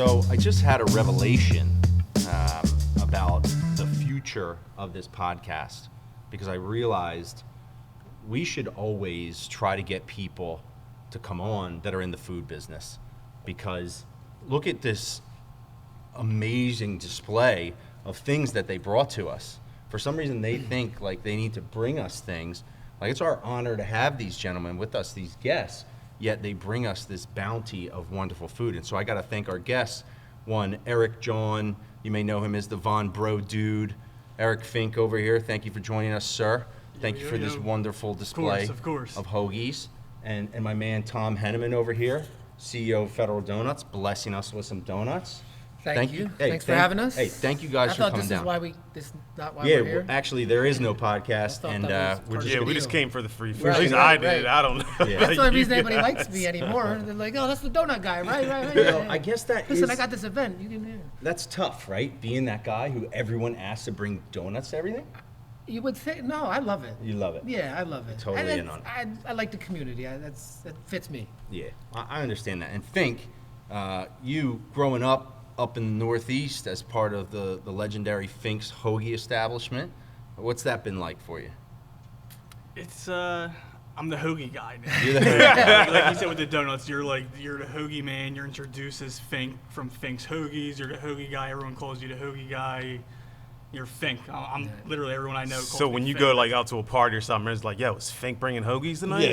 So I just had a revelation about the future of this podcast, because I realized we should always try to get people to come on that are in the food business, because look at this amazing display of things that they brought to us. For some reason, they think like they need to bring us things. Like, it's our honor to have these gentlemen with us, these guests, yet they bring us this bounty of wonderful food. And so I got to thank our guests. One, Eric John, you may know him as the Von Bro Dude. Eric Fink over here, thank you for joining us, sir. Thank you for this wonderful display of Hoagies. And my man Tom Henneman over here, CEO of Federal Donuts, blessing us with some donuts. Thank you. Hey, Thanks for having us. Hey, thank you guys for coming down. I thought this is not why we're here. Actually, there is no podcast, and we just came for the free food. Right, At least I did. I don't know. Yeah. That's the only reason anybody likes me anymore. They're like, oh, that's the donut guy, right. You know, I guess Listen, I got this event. You can hear. That's tough, right? Being that guy who everyone asks to bring donuts to everything. You would think, no, I love it. You love it. Yeah, I love it. Totally in on it. I like the community. That fits me. Yeah, I understand that. And Fink, you growing up in the Northeast as part of the legendary Fink's Hoagie establishment, what's that been like for you? It's I'm the hoagie guy now. You're the hoagie guy. Like you said with the donuts, you're the hoagie man. You're introduced as Fink from Fink's Hoagies. You're the hoagie guy. Everyone calls you the hoagie guy. You're Fink. I'm literally everyone I know calls So me when you Fink. go like out to a party or something, it's like, yo, is Fink bringing hoagies tonight?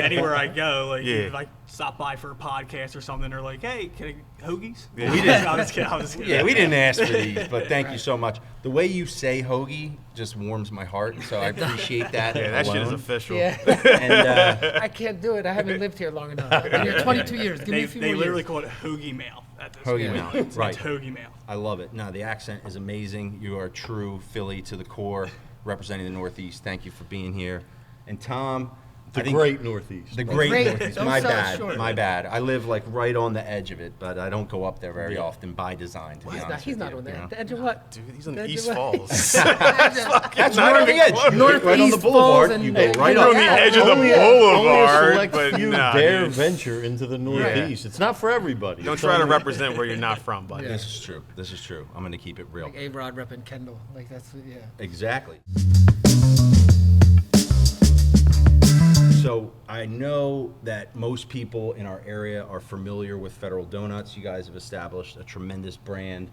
Anywhere I go, like if I stop by for a podcast or something, they're like, "Hey, can I hoagies?" Yeah. We didn't. I was kidding. Yeah, we didn't ask for these, but thank you so much. The way you say hoagie just warms my heart, so I appreciate that. Yeah, that shit is alone. official. Yeah. And I can't do it. I haven't lived here long enough. I've been here 22 years. Give me a few They more literally years. call it hoagie mail. At this Hoagie point. mail, It's right. hoagie mail. I love it. No, the accent is amazing. You are true Philly to the core, representing the Northeast. Thank you for being here. And Tom, The great Northeast. The great Northeast. Don't My sell it bad. short. My bad. I live like right on the edge of it, but I don't go up there very often by design. To be honest He's with not you, on you know? that. The edge of what? Dude, he's on The the edge East of what? Falls. That's right on the edge. Northeast right on the Falls boulevard. and- You go right You're up. on the edge of the Only boulevard, a select but few nah, dare dude. venture into the Northeast. It's not for everybody. Don't It's try to only- represent where you're not from, buddy. This is true. This is true. I'm going to keep it real. Like A-Rod repping Kendall. Like that's yeah. Exactly. So I know that most people in our area are familiar with Federal Donuts. You guys have established a tremendous brand.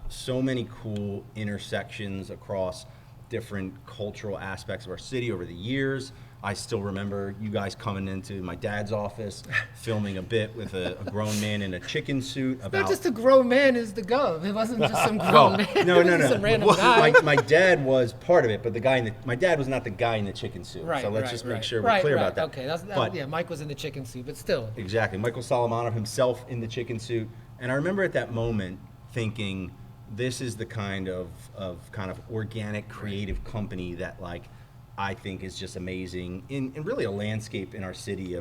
So many cool intersections across different cultural aspects of our city over the years. I still remember you guys coming into my dad's office, filming a bit with a grown man in a chicken suit. Not just a grown man is the gov. It wasn't just some grown Well, man. no, It was just some random guy. My dad was part of it, but the guy my dad was not the guy in the chicken suit. Right, so let's right, just right. make sure we're clear about that. Okay, But yeah, Mike was in the chicken suit, but still. exactly, Michael Solomonov himself in the chicken suit, and I remember at that moment thinking, this is the kind of organic, creative company that I think is just amazing in really a landscape in our city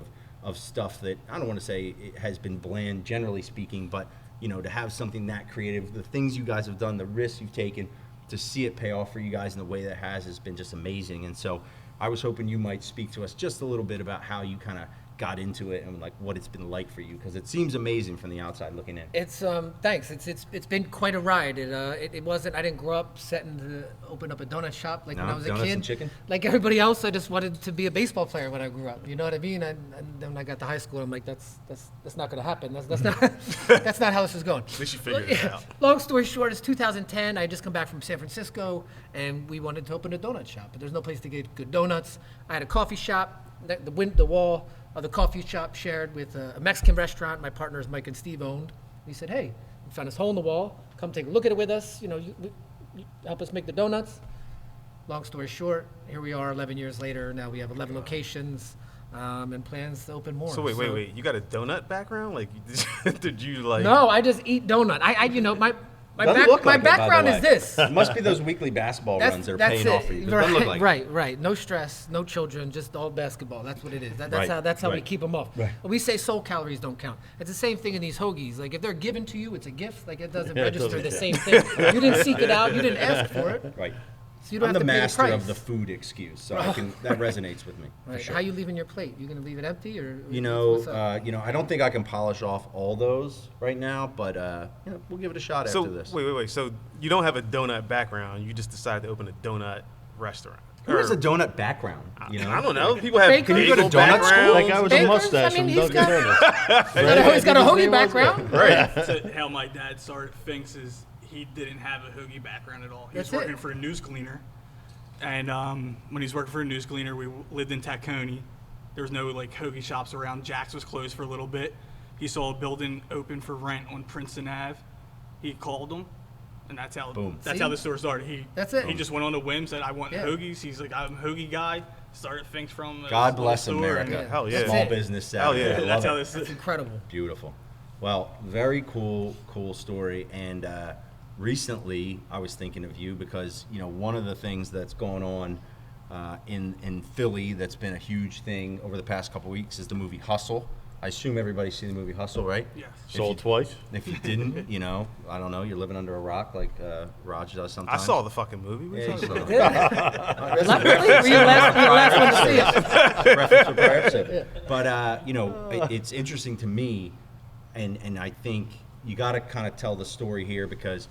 of stuff that I don't want to say it has been bland, generally speaking, but to have something that creative, the things you guys have done, the risks you've taken, to see it pay off for you guys in the way that has been just amazing. And so I was hoping you might speak to us just a little bit about how you kind of got into it and what it's been like for you, because it seems amazing from the outside looking in. It's thanks. It's been quite a ride. It wasn't. I didn't grow up setting to open up a donut shop when I was a donuts kid. and chicken? Like everybody else, I just wanted to be a baseball player when I grew up. You know what I mean? And then when I got to high school, I'm like, that's not going to happen. That's not that's not how this is going. At least you figured it out. Long story short, it's 2010. I had just come back from San Francisco, and we wanted to open a donut shop, but there's no place to get good donuts. I had a coffee shop. The wall of the coffee shop shared with a Mexican restaurant my partners Mike and Steve owned. We said, hey, we found this hole in the wall. Come take a look at it with us. You help us make the donuts. Long story short, here we are 11 years later. Now we have 11 locations and plans to open more. So wait. You got a donut background? Like, did you like? No, I just eat donut. My Doesn't look like it, by the background way. is this. It must be those weekly basketball runs that are paying off for you. It doesn't look like it. Right. No stress, no children, just all basketball. That's what it is. That's how we right. keep them off. Right. We say soul calories don't count. It's the same thing in these hoagies. Like if they're given to you, it's a gift. Like it doesn't Yeah, it register doesn't the same thing. You didn't seek it out. You didn't ask for it. Right. So you don't I'm have the to pay the master price. of the food excuse, so that resonates with me. Right. For sure. How you leaving your plate? You gonna leave it empty or? What's up? I don't think I can polish off all those right now, but we'll give it a shot So after this. wait. So you don't have a donut background. You just decided to open a donut restaurant. Who has a donut background? I don't know. People have Bakers? Can you go to bagel donut school? backgrounds. That guy with a Bakers? mustache I mean, from he's Dunkin' got- Donuts. He's got a hoagie background. Right. So how my dad started Fink's is he didn't have a hoagie background at all. He was That's it. working for a news cleaner, and when he was working for a news cleaner, we lived in Tacony. There was no like hoagie shops around. Jack's was closed for a little bit. He saw a building open for rent on Princeton Ave. He called them, and that's how Boom. that's See? how the store started. That's it. He just went on a whim, said I want Yeah. hoagies. He's like I'm a hoagie guy. Started Fink's from God bless store, America. and Hell yeah. Small That's it. business. Hell Saturday. yeah. I love That's how it. this That's is. incredible. Beautiful. Well, very cool story. And recently, I was thinking of you because one of the things that's going on in Philly that's been a huge thing over the past couple weeks is the movie Hustle. I assume everybody's seen the movie Hustle, right? Yes. Sold twice. If you didn't, I don't know, you're living under a rock like Raj does I sometimes. saw the fucking movie. What are you Yeah, you talking saw about? it. Were you last one to see it? Reference to prior episode. But it's interesting to me, and I think you got to kind of tell the story here because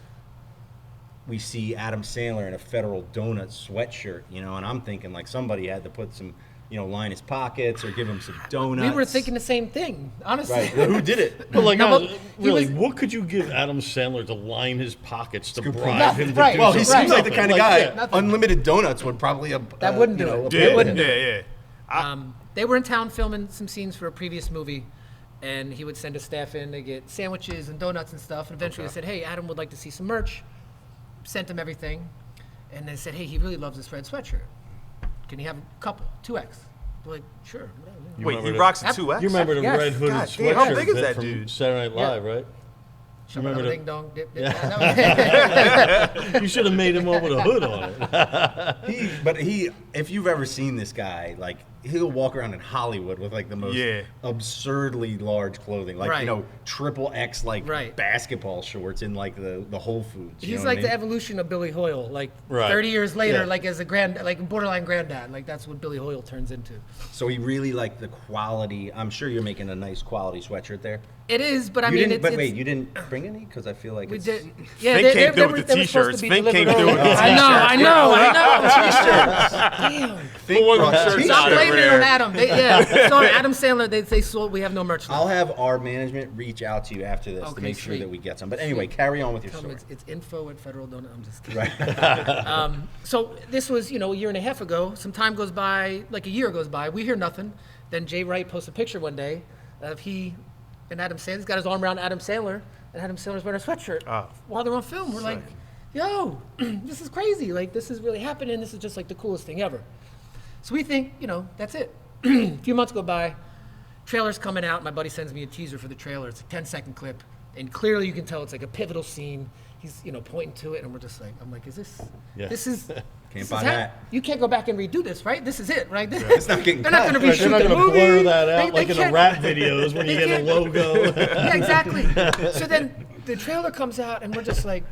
we see Adam Sandler in a Federal Donut sweatshirt, and I'm thinking like somebody had to put some, line his pockets or give him some donuts. We were thinking the same thing, honestly. right? Well, who did it? But like, No, but he really, was- what could you give Adam Sandler to line his pockets to good bribe point. him to Right. do Well, he something? seems like the kind of guy. yeah. Nothing. Unlimited donuts would probably That wouldn't do it. appeal It wouldn't to do him. Yeah. They were in town filming some scenes for a previous movie, and he would send his staff in to get sandwiches and donuts and stuff. And eventually they said, hey, Adam would like to see some merch. Sent him everything. And they said, hey, he really loves this red sweatshirt. Can he have a couple, 2X? They're like, sure. Whatever. You Wait, remember he the- rocks a 2X? You remember the Yes. red hooded God damn, sweatshirt how big is bit that from dude? Saturday Night Yeah. Live, right? You remember Ding dong, dip, dip. You should have made him up with a hood on it. If you've ever seen this guy, like he'll walk around in Hollywood with like the most absurdly large clothing, like Right. triple X like Right. basketball shorts in like the Whole Foods. you He's know what like I the mean? evolution of Billy Hoyle. Like Right. 30 years later, Yeah. like as a borderline granddad. Like that's what Billy Hoyle turns into. So he really liked the quality. I'm sure you're making a nice quality sweatshirt there. It is, but I You mean, didn't, it's. but it's wait, you didn't bring any because I feel like we it's, did. Yeah, Fink came through with the they were supposed t-shirts. to be Fink came delivered through with early. the I know. Damn. Fink one of brought the shirts t-shirts. Stop over blaming it there. on Adam. Sorry, Adam Sandler. They sold. We have no merch left. I'll have our management reach out to you after this to Okay, make sure sweet. that we get some. But anyway, carry on with your Tell them story. it's info at Federal Donut. I'm just kidding. Right. So this was, a year and a half ago. Some time goes by, like a year goes by. We hear nothing. Then Jay Wright posts a picture one day of he and Adam Sandler. He's got his arm around Adam Sandler, and Adam Sandler's wearing a sweatshirt Oh. while they're on film. We're like, yo, this is crazy. Like, this is really happening. This is just like the coolest thing ever. So we think, that's it. A few months go by. Trailer's coming out. My buddy sends me a teaser for the trailer. It's a 10-second clip. And clearly you can tell it's like a pivotal scene. He's, pointing to it. And we're just like, I'm like, is this, Yeah. this is, Can't this buy is that. You can't go back and redo this, right? This is it, right? It's not getting They're not cut. going to Right, they're reshoot not the going to movie. blur that out They like in the can't- rap videos when you they get a can't- logo. Yeah, exactly. So then the trailer comes out and we're just like,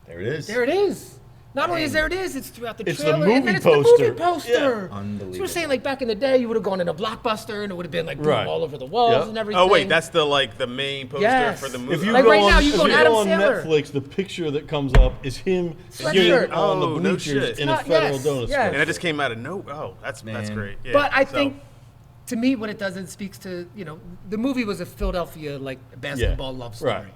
There it is. there it is. Not only is there it is, it's throughout the It's the trailer. movie and then it's the poster. movie poster. Yeah. Unbelievable. So we're saying like back in the day, you would have gone in a Blockbuster and it would have been like boom, Right. all over the walls Yep. and everything. Oh wait, that's the main poster Yes. for the movie. If you Like go right on, now, you if go on you Adam go on Sandler. Netflix, the picture that comes up is him Sweatshirt. sitting on the Oh, no bleachers shit. in a Not- Federal yes, Donut yes. store. and it just came out of no. Oh, that's Man. great. Yeah. But I So- think, to me, what it does, it speaks to, the movie was a Philadelphia, like, basketball love story. right.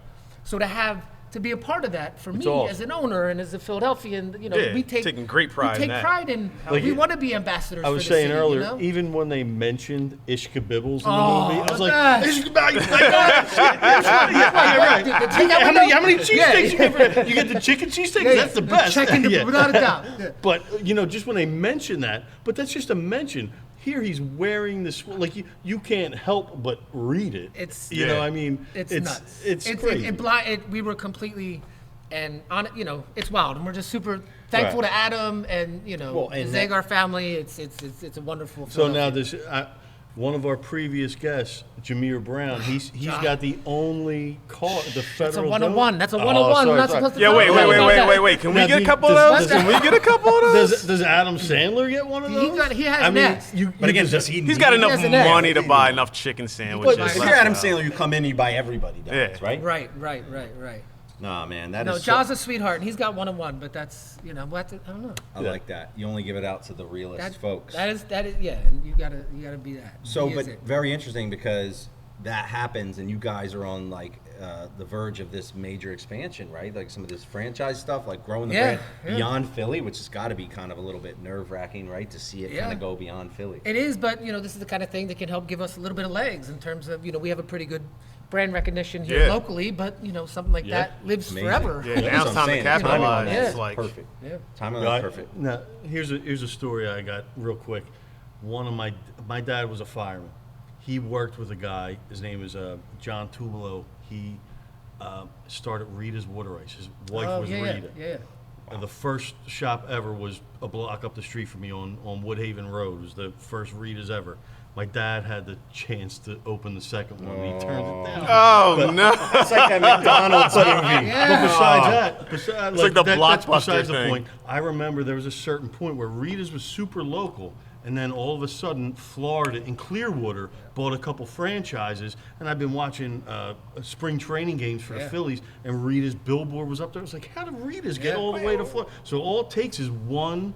So to be a part of that, for me, awesome. as an owner and as a Philadelphian, Yeah, we take taking great pride we in take that. pride in, Like we it- want to be ambassadors I was for the saying city, earlier, even when they mentioned Ish Kabibbles in the Oh, movie, I was my like, gosh. Ish Kabibbles, like, oh, shit, that's right, yeah, right. How many cheesesteaks you get? You get the chicken cheesesteaks? That's the best. Yeah. without a doubt. Yeah. But, just when they mention that, but that's just a mention. Here he's wearing this, like, you can't help but read it. It's you know, I mean, it's nuts. It's crazy. We were completely, and on it, it's wild, and we're just super thankful Right. to Adam and Well, and the Zagar family. It's a wonderful. So now Philadelphia. this, one of our previous guests, Jameer Brown, he's got the only car, the federal. That's a 101. That's a Oh, 101. We're not sorry. supposed to. Yeah, talk wait. about that. Can Now, we get a do- couple of does- those? Can we get a couple of those? Does Adam Sandler get one of those? He has an ass. But again, does he? He's got need- enough has an ass. money to buy enough chicken sandwiches. If you're Adam Sandler, you come in, you buy everybody donuts, Yeah. right? Right. Nah, man, that No, is. Jaws a sweetheart, and he's got 101, but that's I don't know. I like that. You only give it out to the realest folks. That is yeah, and you gotta be that. So, He but is it. very interesting because that happens, and you guys are on like the verge of this major expansion, right? Like some of this franchise stuff, like growing the brand beyond Philly, which has got to be kind of a little bit nerve-wracking, right? To see it kind of go beyond Philly. It is, but this is the kind of thing that can help give us a little bit of legs in terms of we have a pretty good brand recognition here locally, but something like that lives Amazing. forever. Yeah, That's now what it's I'm time to saying. capitalize. Timing on that It's is like perfect. Yeah. Timing on that is perfect. Now, here's a story I got real quick. One of my dad was a fireman. He worked with a guy. His name is John Tubalo. He started Rita's Water Ice. His wife was Rita. Yeah. And the first shop ever was a block up the street from me on Woodhaven Road. It was the first Rita's ever. My dad had the chance to open the second one. And he turned it down. Oh no! It's like that McDonald's movie. But besides that, It's like the that's Blockbuster besides the thing. point. I remember there was a certain point where Rita's was super local, and then all of a sudden, Florida and Clearwater bought a couple franchises, and I've been watching spring training games for the Phillies, and Rita's billboard was up there. I was like, how did Rita's get all the way to Florida? So all it takes is one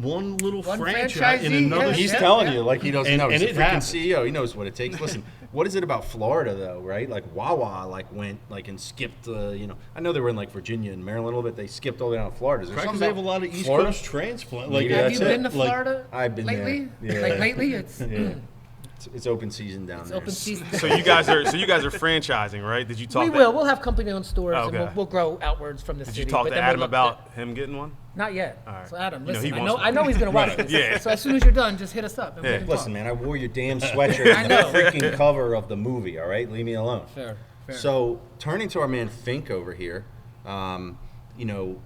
little franchise in franchisee, another He's state. telling you like he doesn't And- know. He's and a it freaking happened. CEO. He knows what it takes. Listen, what is it about Florida though, right? Like Wawa went and skipped. I know they were in like Virginia and Maryland a little bit. They skipped all the way down to Florida. Is there Because something they have a about lot of East Florida? Coast transplant. Maybe Have that's you it. been to Florida? I've been lately. there. Yeah. Like lately, it's It's open season down it's there. open season. So you guys are franchising, right? Did you talk? We will. We'll have company-owned stores, Oh, okay. and we'll grow outwards from the Did city. you talk but to then Adam we'll look about him getting one? Not yet. All right. So Adam, You know, listen, he I wants know, one. I know he's gonna watch this. Yeah. So as soon as you're done, just hit us up. And we'll get him Listen, talk. man, I wore your damn sweatshirt I on know. the freaking cover of the movie. All right, leave me alone. Fair. So turning to our man Fink over here,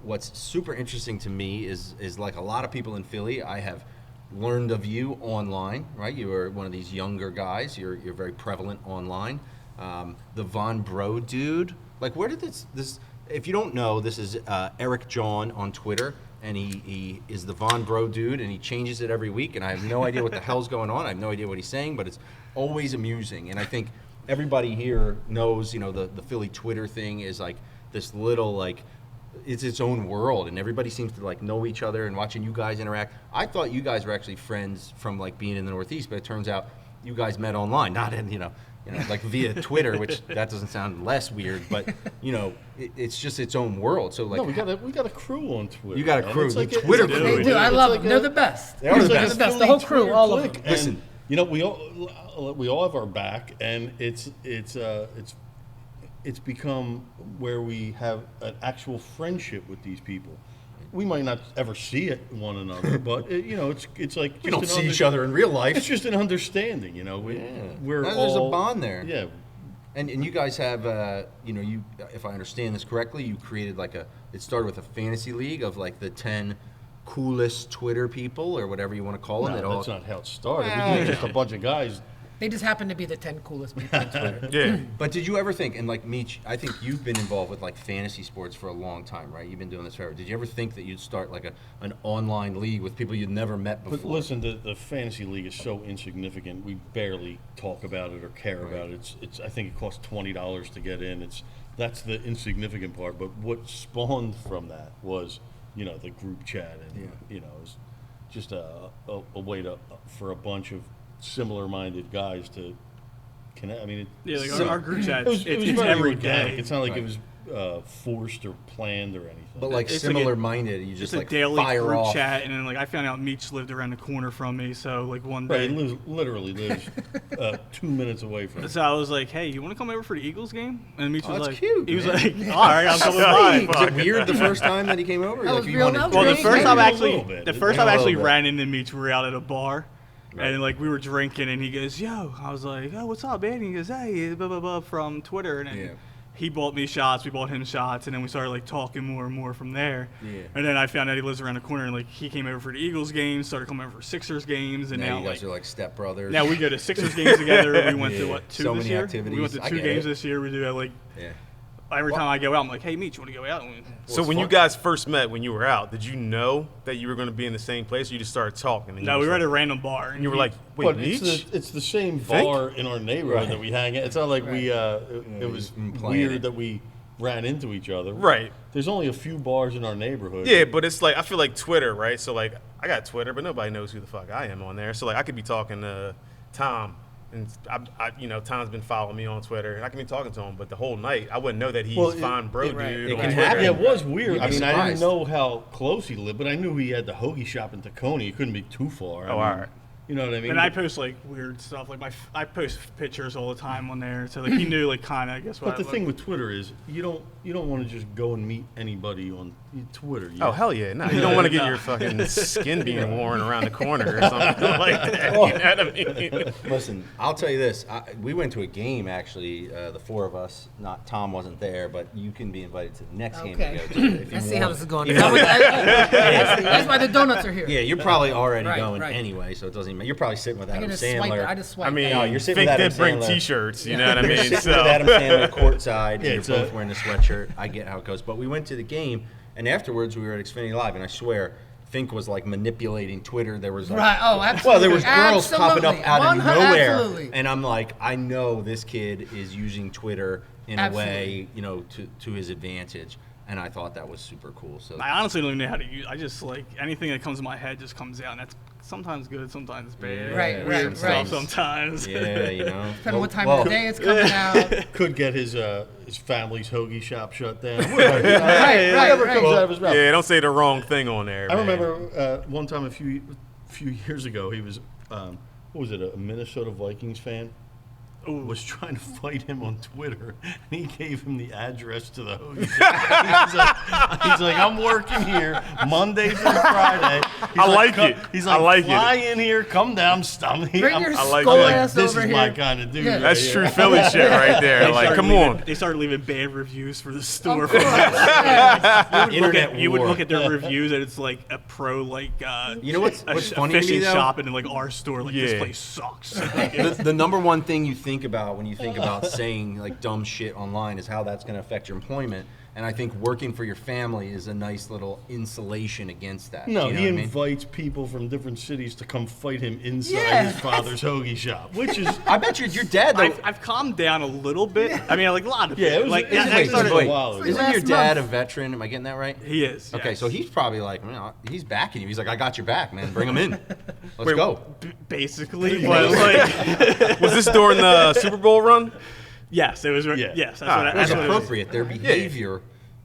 what's super interesting to me is like a lot of people in Philly, I have learned of you online, right? You are one of these younger guys. You're very prevalent online. The Von Bro dude, like where did this? If you don't know, this is Eric John on Twitter, and he is the Von Bro dude, and he changes it every week, and I have no idea what the hell's going on. I have no idea what he's saying, but it's always amusing, and I think everybody here knows, the Philly Twitter thing is like this little like. It's its own world, and everybody seems to like know each other. And watching you guys interact, I thought you guys were actually friends from like being in the Northeast, but it turns out you guys met online, not in like via Twitter, which that doesn't sound less weird, but it's just its own world. So like, No, we got a crew on Twitter. You got a man. crew, It's the like Twitter it's- crew. They do. I it's love like them. They're the best. They are the They're best. the best. The whole crew, all of them. And, Listen. we all have our back, and it's become where we have an actual friendship with these people. We might not ever see it one another, but it's like we don't see each other in real life. It's just an understanding, We're There's all, a bond there. Yeah. And you guys have, if I understand this correctly, you created it started with a fantasy league of like the 10 coolest Twitter people or whatever you want to call them. No, that's not how it started. We were just a bunch of guys. They just happen to be the 10 coolest people on Twitter. Yeah. But did you ever think, and like Meech, I think you've been involved with like fantasy sports for a long time, right? You've been doing this forever. Did you ever think that you'd start like an online league with people you'd never met before? But listen, the fantasy league is so insignificant. We barely talk about it or care about it. It's I think it costs $20 to get in. That's the insignificant part. But what spawned from that was, the group chat, and it was just a way for a bunch of similar-minded guys to connect. I mean, Our group chat, it was it's very every organic. day. It's not like it was forced or planned or anything. But like It's like similar-minded, you It's just a like daily fire group off. chat, and then I found out Meech lived around the corner from me, so one Right, day. it literally lives 2 minutes away from. So I was like, "Hey, you want to come over for the Eagles game?" And Meech was that's like, cute, He was man. like, "All right, I'm coming by." Was it weird the first time that he came over? That was you real wanted- loud. Well, the Drink, first maybe time a actually, little bit. the first A time I actually little bit. ran into Meech, we were out at a bar, and we were drinking, and he goes, "Yo," I was like, "Oh, what's up, man?" And he goes, "Hey, blah blah blah from Twitter," and then Yeah. he bought me shots, we bought him shots, and then we started like talking more and more from there. Yeah. And then I found out he lives around the corner, and like he came over for the Eagles games, started coming over for Sixers games, and Now now you guys are like stepbrothers. now we go to Sixers games together. We went to what, 2 So this many year? activities. We went to I 2 get games it. this year. We do that like Yeah. every time I go out, I'm like, hey, Meech, you want to go out? So when you guys first met, when you were out, did you know that you were going to be in the same place, or you just started talking? And No, you we was were at a like- random bar, and you were like, wait, But Meech? it's the same Fink? bar in our neighborhood that we hang at. It's not like it was been playing weird it. that we ran into each other. Right. There's only a few bars in our neighborhood. Yeah, but it's like, I feel like Twitter, right? So like, I got Twitter, but nobody knows who the fuck I am on there. So like, I could be talking to Tom, and Tom's been following me on Twitter, and I can be talking to him, but the whole night, I wouldn't know that he's fine bro dude right. It on can Twitter. happen. Yeah, it was weird. You'd I be mean, I didn't surprised. know how close he lived, but I knew he had the Hoagie shop in Tacony. It couldn't be too far. Oh, all right. You know what I mean? And I post like weird stuff, like I post pictures all the time on there, so like he knew like kind of, I guess. What But the I thing look. with Twitter is you don't want to just go and meet anybody on Twitter. Oh, hell yeah. No, you don't want to get your fucking skin being worn around the corner or something like that. You know what I mean? Listen, I'll tell you this. We went to a game, actually, the 4 of us. Not Tom wasn't there, but you can be invited to the next game Okay. to go to if you I see how want. this is going. That's why the donuts are here. Yeah, you're probably already Right, going right. anyway, so it doesn't even matter. You're probably sitting with I Adam can just swipe it. Sandler. I just swipe I mean, it. No, you're sitting Fink with Adam did bring Sandler. T-shirts, you know what I mean? Sitting So with Adam Sandler courtside, and Yeah, you're it's both wearing a sweatshirt. I get how it goes. But we went to the game, and afterwards we were at Xfinity Live, and I swear, Fink was like manipulating Twitter. There was like, Right. Oh, absolutely. well, there was girls popping up Absolutely. out of nowhere, Absolutely. and I'm like, I know this kid is using Twitter in a way, Absolutely. to his advantage, and I thought that was super cool. So I honestly don't even know how to use. I just like anything that comes to my head just comes out, and that's sometimes good, sometimes bad. Right, Weird right, stuff right. sometimes. yeah, Depending on what time of the day it's coming out. could get his family's Hoagie shop shut down. Right, Whatever right, comes right. out of his mouth. yeah, don't say the wrong thing on there. I man. remember one time a few years ago, he was, what was it, a Minnesota Vikings fan? Was trying to fight him on Twitter, and he gave him the address to the Hoagie shop. He's like, I'm working here Monday through Friday. He's I like "Come-" it. He's I like, like fly it. in here, come down, stomp me. Bring your I like skull it. ass This over is here. my kind of dude. Yeah. That's right true here. Philly shit right there. They Like, started come leaving- on. They started leaving bad reviews for the store. Of course, yeah. You would war. look at their reviews, and it's like a pro, like You know what's a funny to me, fishing though? shop, and then like our store, like this Yeah. place sucks. The number one thing you think about when you think about saying like dumb shit online is how that's going to affect your employment. And I think working for your family is a nice little insulation against that. No, you know he what I mean? invites people from different cities to come fight him inside Yeah, his father's Hoagie shop, which is I bet your dad though. I've calmed down a little bit. I mean, like a lot of Yeah, it. it was- Like it was I like- started- wait, while ago. Isn't Last your dad month. a veteran? Am I getting that right? he is. Okay, yes. so he's probably like, he's backing you. He's like, I got your back, man. Bring him in. Let's Wait, go. Basically, but like Was this during the Super Bowl run? yes, it was. Yeah. Yes, that's Ah, what. It was That's what it was. appropriate. Their behavior,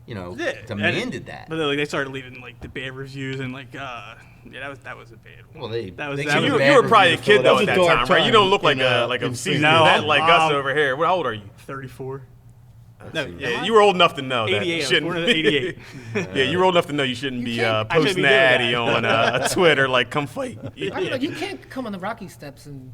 Yeah, demanded that. But then, like they started leaving like the bad reviews and like yeah, that was a bad one. Well, they that was they that give was you You were bad probably a review to kid though That at was that a dark time, right? You don't time look like in, a in seasoned No, vet like us um, over here. How old are you? 34. No, Yeah, you were old enough to know that 88. you I was shouldn't. born in 88. Yeah, you were old enough to know you shouldn't be can't- I shouldn't posting be the doing addy that. on Twitter like, come fight. I mean, like, you can't come on the Rocky steps and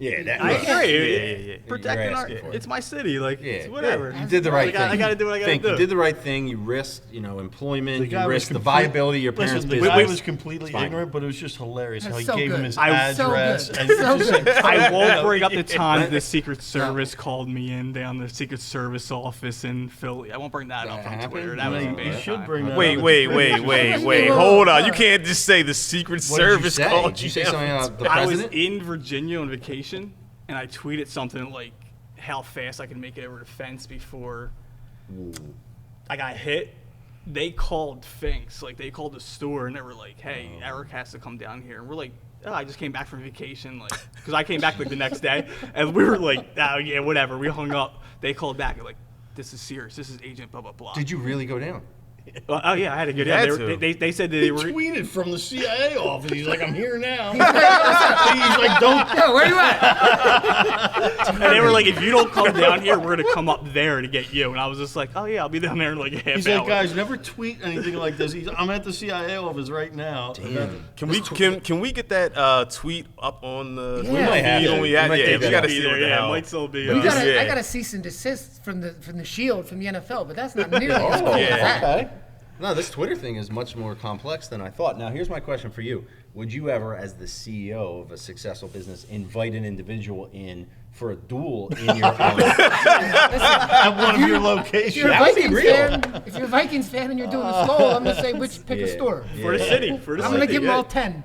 Yeah, that, I look, agree. yeah. Protecting our, asking for it. it's my city. Like, Yeah, it's whatever. You did the right I thing. gotta do what I gotta Think do. You did the right thing. You risked, employment. The You guy was risked the complete- viability of your parents' Listen, the business. guy was completely fine. ignorant, but it was just hilarious how That's he so gave him good. his I- so address. good. And So just good. I won't bring up the time the Secret Service called me in down the Secret Service office in Philly. I won't bring that up on happened? Twitter. That was a you bad should time. bring that Wait, up. wait. Hold on. You can't just say the Secret What did you Service say? called Did you say down. something about the I was president? in Virginia on vacation, and I tweeted something like how fast I could make it over the fence before I got hit. They called Fink's, like they called the store, and they were like, "Hey, Eric has to come down here." And we're like, "Oh, I just came back from vacation," like because I came back like the next day, and we were like, "Oh yeah, whatever." We hung up. They called back, like, "This is serious. This is Agent blah blah blah." Did you really go down? Well, oh yeah, I had a good. You Yeah, had they, to. were, they said that He they were. tweeted from the CIA office. He's like, I'm here now. He's like, don't. Yo, where you at? And they were like, if you don't come down here, we're gonna come up there to get you. And I was just like, oh yeah, I'll be down there in like a half He's hour. like, guys, never tweet anything like this. I'm at the CIA office right now. Can we get that tweet up on the? Yeah. We might have feed to. when we We had, might yeah, take we that got to up. see what the yeah, hell. it might still be. We got Yeah. I got a cease and desist from the Shield from the NFL, but that's not nearly as Oh, cool as that. okay. No, this Twitter thing is much more complex than I thought. Now, here's my question for you. Would you ever, as the CEO of a successful business, invite an individual in for a duel in your own? At one of your If locations. you're a That would be Vikings real. fan, if you're a Vikings fan and you're doing a skull, I'm gonna say pick a store. For the city. For the I'm city. gonna give them yeah. all 10.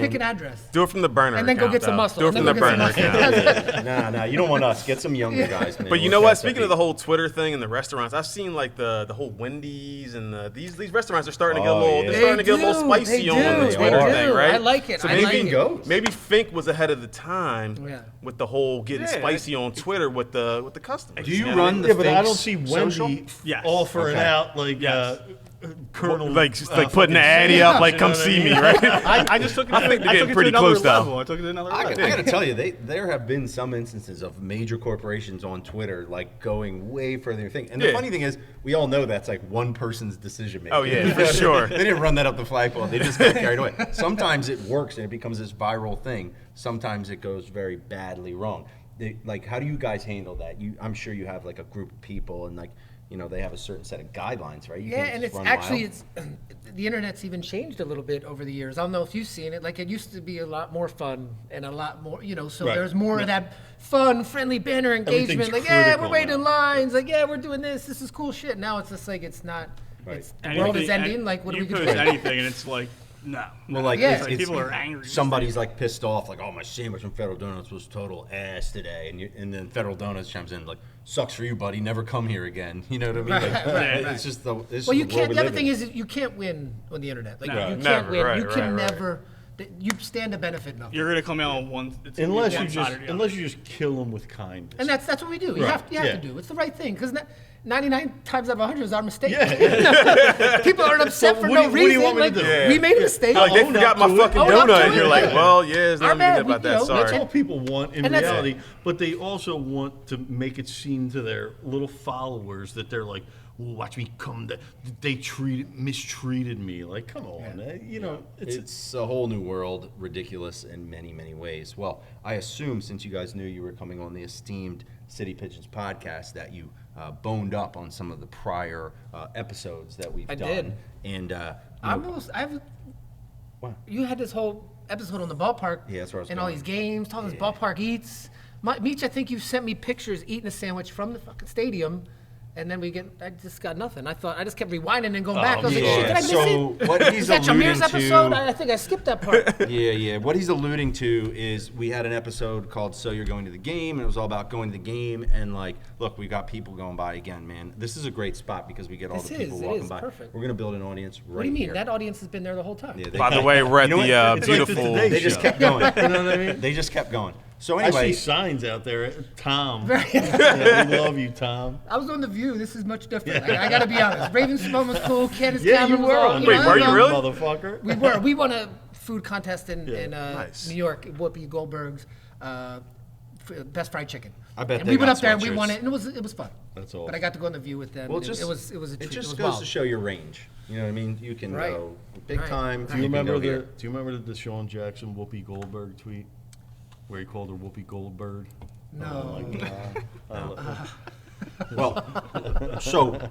Pick an address. Do it from the burner And then go account, get some though. muscle. Do it And from then the go get burner some account. Nah, you don't want us. Get some younger guys, man. But you We'll know what? catch Speaking up of the whole Twitter thing and the restaurants, I've seen like the whole Wendy's and these restaurants are starting to get a Oh, little. yeah. They're starting to get a little They spicy do, on the they Twitter do. thing, right? I like it. So I maybe like it. goes. maybe Fink was ahead of the time Yeah. with the whole getting Yeah, spicy on Twitter with the customers. Do you know? run the Yeah, but I Fink's don't see social? Wendy Yes. offering Okay. out like Yes. Colonel, like putting the Addy up, like come see me, right? I just took it. I think they're I getting took it pretty to another close, though. level. I took it to another I level. gotta tell you, there have been some instances of major corporations on Twitter like going way further than you think. And the Yeah. funny thing is, we all know that's like one person's decision making. Oh, yeah, for sure. They didn't run that up the flagpole. They just got carried away. Sometimes it works and it becomes this viral thing. Sometimes it goes very badly wrong. Like, how do you guys handle that? I'm sure you have like a group of people and like, you know, they have a certain set of guidelines, right? You Yeah, can't and just it's run actually wild. it's the internet's even changed a little bit over the years. I don't know if you've seen it. Like it used to be a lot more fun and a lot more, so Right. there's more of that fun, friendly banner engagement. Everything's Like, yeah, we're critical waiting in now. lines. Like, yeah, we're doing this. This is cool shit. Now it's just like it's not. Right. It's the world is ending. Like, what are we You gonna post do? anything, and it's like, no. Well, like, Yeah. It's like people are angry. Somebody's like pissed off, like, oh, my sandwich from Federal Donuts was total ass today, and then Federal Donuts chimes in like, sucks for you, buddy. Never come here again. You know what I mean? Like, Right. It's just the. It's Well, you the world can't. we The other live thing in. is, you can't win on the internet. Like, No, you can't never, win. right, You can right. never. You stand to benefit nothing. You're gonna come out on one. It's Unless one you side just or the other. unless you just kill them with kindness. And that's what we do. You Right. have Yeah. to do. It's the right thing because 99 times out of 100 is our mistake. Yeah. People aren't upset So for what no do you- what do you reason. want me to Like, do? Yeah. we made a mistake. Like they Own forgot up my to it. fucking Own up to donut, it. and you're like, well, yeah, there's Our nothing we can bad. do about We- that. you know, That's Sorry. all people want in And that's it. reality, but they also want to make it seem to their little followers that they're like, "Ooh, watch me come. They mistreated me." Like, come on, It's a whole new world, ridiculous in many, many ways. Well, I assume since you guys knew you were coming on the esteemed City Pigeons podcast that you boned up on some of the prior episodes that we've I done. did. And What? You had this whole episode on the ballpark. Yeah, that's where I was and all going. these games, all these ballpark eats. Meech, I think you sent me pictures eating a sandwich from the fucking stadium. And then I just got nothing. I just kept rewinding and going back. I was like, shit, did I miss So it? what he's Is that alluding Jameer's to- episode? I think I skipped that part. Yeah. What he's alluding to is we had an episode called "So You're Going to the Game," and it was all about going to the game. And like, look, we got people going by again, man. This is a great spot because we get all This the is, people it walking is by. perfect. We're gonna build an audience right What do you mean? here. That audience has been there the whole time. Yeah, By the way, we're at You know the what? It's like the beautiful. Today They just Show. kept going. You know what I mean? They just kept going. So I anyway, see signs out there. Tom, yeah, we love you, Tom. I was on The View. This is much different. I got to be honest. Raven Simone was cool. Candace Yeah, you Cameron was were all, on. you Wait, know, were you really? motherfucker? We were. We won a food contest in nice. New York. Whoopi Goldberg's best fried chicken. I bet And they we went got up there and we sweatshirts. won it, and it was fun. That's all. But I got to go on The View with them. well, and just it was a treat. It just was goes wild. to show your range. You know what I mean? You can Right. go big Right. time. Right. Do you can remember go here. Do you remember the Deshaun Jackson Whoopi Goldberg tweet where he called her Whoopi Goldberg? No. Well, so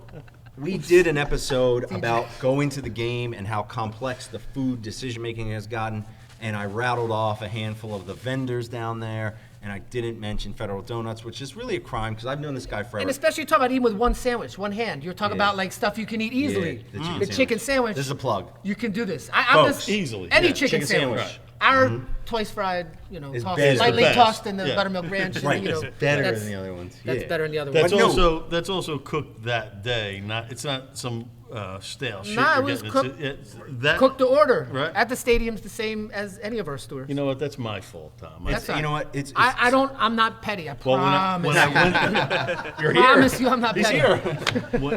we did an episode about going to the game and how complex the food decision making has gotten, and I rattled off a handful of the vendors down there, and I didn't mention Federal Donuts, which is really a crime because I've known this guy forever. And especially you're talking about eating with one sandwich, one hand. You're talking Yeah. about like stuff you can eat easily. Yeah, the chicken sandwich. This is a plug. You can do this. I'm Folks, just easily, any yeah. chicken Chicken sandwich. sandwich. Our twice fried, Is tossed, better. lightly Best. tossed in the Yeah. buttermilk ranch. Right, And, it's better that's- than the other ones. That's Yeah. better than the other That's one. But no. also cooked that day. It's not some stale shit. Nah, it you're was getting. That Cook to order. Right. At the stadium's the same as any of our stores. You know what? That's my fault, Tom. That's You know what? It's I'm not petty. I Well, promise. when I went, you're promise you I'm not He's petty. here.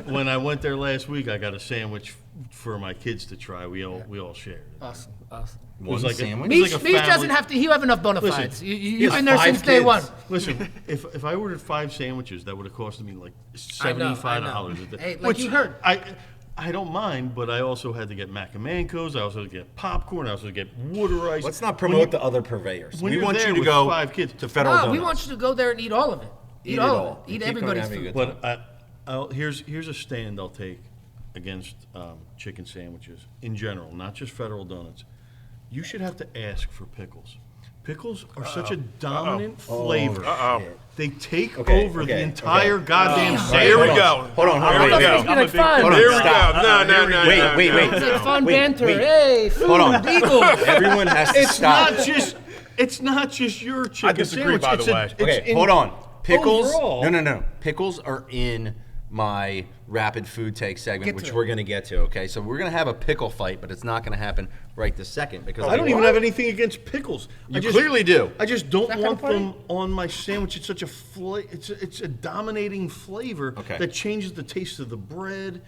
when I went there last week, I got a sandwich for my kids to try. We all shared it. Awesome. It was like sandwich? it was like a Meech doesn't family- have to. You have enough bona Listen, fides. You've has been there 5 since day kids. one. Listen, if I ordered 5 sandwiches, that would have cost me like $75 a day. Hey, like which you heard. I don't mind, but I also had to get mac and mancos. I also had to get popcorn. I also had to get water ice. Let's not promote the other purveyors. when We you're want there you to with go 5 kids. to Federal No, Donuts. we want you to go there and eat all of it. Eat all of it. Eat Keep going, everybody's having a food. good But here's a stand I'll take against chicken sandwiches in general, not just Federal Donuts. You should have to ask for pickles. Pickles are such a dominant flavor. They take over the entire goddamn sandwich. Here we go. Hold on. Here we It's go. gonna be like fun. Hold on. Here we go. Stop. No. Wait. It's like fun Wait, banter. wait. Hey, food, Hold on. Eagles. Everyone has to stop. It's not just your chicken disagree, sandwich. by the way. Okay, hold on. Pickles. overall- No. Pickles are in my rapid food take segment, Get to which it. we're going to get to. Okay, so we're going to have a pickle fight, but it's not going to happen right this second because I don't even have anything against pickles. You clearly do. I just don't Second want party? them on my sandwich. It's such a it's a dominating flavor that changes the taste of the bread.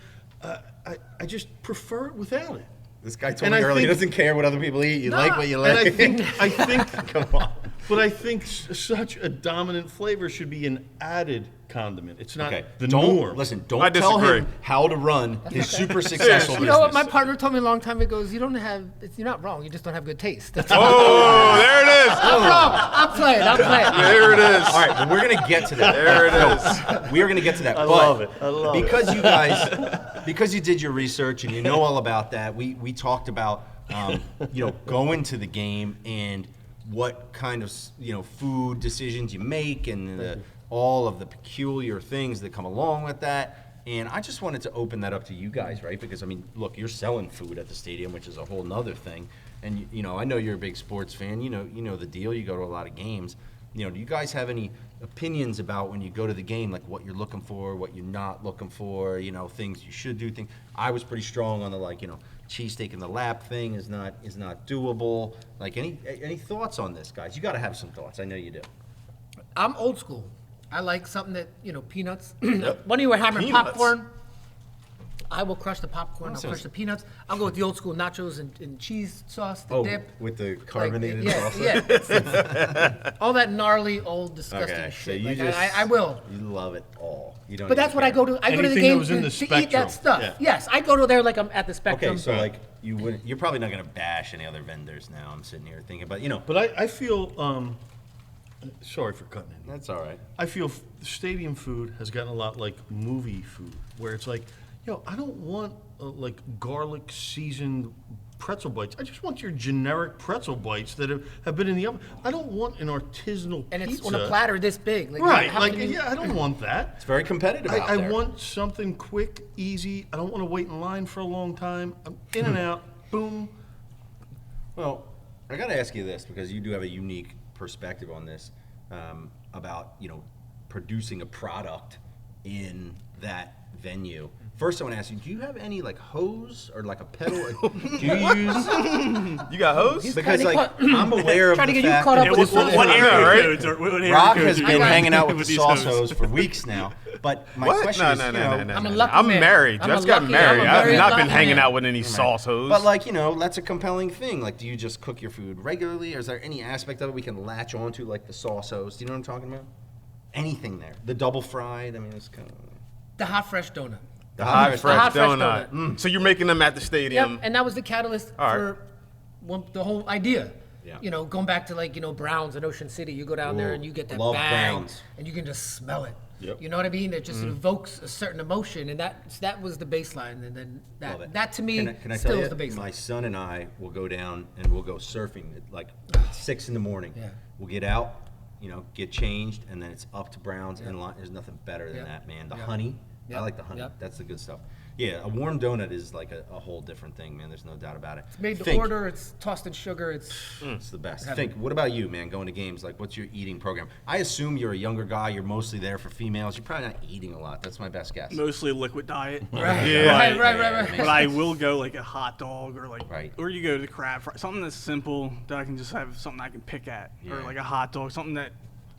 I just prefer it without it. This guy told And me I earlier he think- doesn't care what other people eat. You like what you And like. I think, Come on. but I think such a dominant flavor should be an added condiment. It's not Okay. the don't norm. listen. I Don't tell disagree. him how to run his super successful You business. know what? My partner told me a long time ago is you're not wrong. You just don't have good taste. That's all. Oh, there it is. I'm wrong. I'm playing. There it is. All right, but we're gonna get to that. There it is. We are gonna get to that. I but love it. I love it. because you guys, because you did your research and you know all about that. We talked about going to the game and what kind of food decisions you make and all of the peculiar things that come along with that. And I just wanted to open that up to you guys, right? Because I mean, look, you're selling food at the stadium, which is a whole nother thing. And I know you're a big sports fan. You know the deal. You go to a lot of games. Do you guys have any opinions about when you go to the game, like what you're looking for, what you're not looking for, things you should do? I was pretty strong on the cheesesteak in the lap thing is not doable. Like any thoughts on this, guys? You got to have some thoughts. I know you do. I'm old school. I like something that, peanuts. When you were having Peanuts. popcorn, I will crush the popcorn. I'll sounds- crush the peanuts. I'll go with the old school nachos and cheese sauce, the dip. with the Like, carbonated yeah, sauce. yeah. It's all that gnarly, old, disgusting Okay, so shit. you Like, just I will. You love it all. You don't. But that's even what I care. go to. I go to the Anything game that was in to the eat spectrum. that stuff. Yeah. Yes, I go to there like I'm at the Spectrum. Okay, so you're probably not gonna bash any other vendors now. I'm sitting here thinking, but But I feel sorry for cutting in. that's all right. I feel stadium food has gotten a lot like movie food, where it's like, I don't want like garlic seasoned pretzel bites. I just want your generic pretzel bites that have been in the oven. I don't want an artisanal and pizza. it's on a platter this big. Like, Right, how can you- I don't want that. It's very competitive out I there. want something quick, easy. I don't want to wait in line for a long time. I'm in and out, boom. Well, I got to ask you this because you do have a unique perspective on this about producing a product in that venue. First, I want to ask you: do you have any hose or a pedal? Do you use? You got hose? He's Because trying to I'm aware of trying to the get you fact caught up that with this. What area right? codes are? What area Rock codes has are been you hanging out with the these sauce hosts? hose for weeks now. But my What? question No, is, no. I'm a lucky I'm man. married. I'm Jeff's a got lucky- married. I'm a I've very not been lucky hanging man. out with any sauce hose. But that's a compelling thing. Do you just cook your food regularly, or is there any aspect of it we can latch onto, like the sauce hose? Do you know what I'm talking about? Anything there? The double fried. I mean, it's kind of The hot fresh donut. the hot fresh hot fresh donut. So you're making them at the stadium. Yep, and that was the catalyst All right. for the whole idea. Yeah. Going back to Browns in Ocean City, you go down there Ooh, and you get that love bang, Browns. and you can just smell it. Yep. You know what I mean? It just evokes a certain emotion, and that was the baseline, and then Love it. that to me Can I still tell is you, the baseline. my son and I will go down and we'll go surfing at 6 in the morning. Yeah. We'll get out, get changed, and then it's up to Browns and there's nothing better than Yep. that, man. The Yep. honey, I Yep. like the honey. Yep. That's the good stuff. Yeah, a warm donut is like a whole different thing, man. There's no doubt about it. It's made to Fink, order. It's tossed in sugar. It's It's the best. Fink, what about you, man, going to games? Like, what's your eating program? I assume you're a younger guy. You're mostly there for females. You're probably not eating a lot. That's my best guess. Mostly liquid diet. right. Yeah. Right. But I will go like a hot dog or like, Right. or you go to the crab fry, something that's simple that I can just have something I can pick at, or Yeah. like a hot dog, something that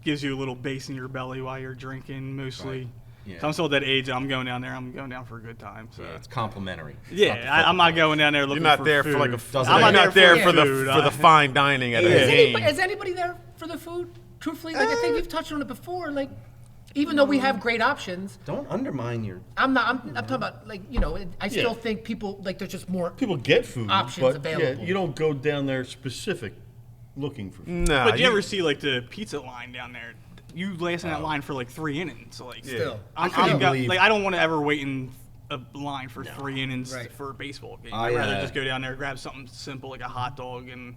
gives you a little base in your belly while you're drinking. Mostly, Right. Yeah. so I'm still at that age. I'm going down there. I'm going down for a good time. So Yeah, it's complimentary. It's yeah, not the I'm not focal going down there looking You're not for there food. for like a. Doesn't I'm matter. not there for food. the fine dining at a Is game. anybody there for the food? Truthfully, like I think you've touched on it before. Like, even though we have great options, Don't undermine your. I'm talking about like I still think people like there's just more. People get food, Options but available. Yeah, you don't go down there specific looking for food. Nah, But you ever see like the pizza line down there? You last in Oh. that line for like 3 innings. So like, Still. I couldn't believe- like I don't want to ever wait in a line for 3 innings Right. for a baseball game. I, I'd rather uh, just go down there, grab something simple like a hot dog, and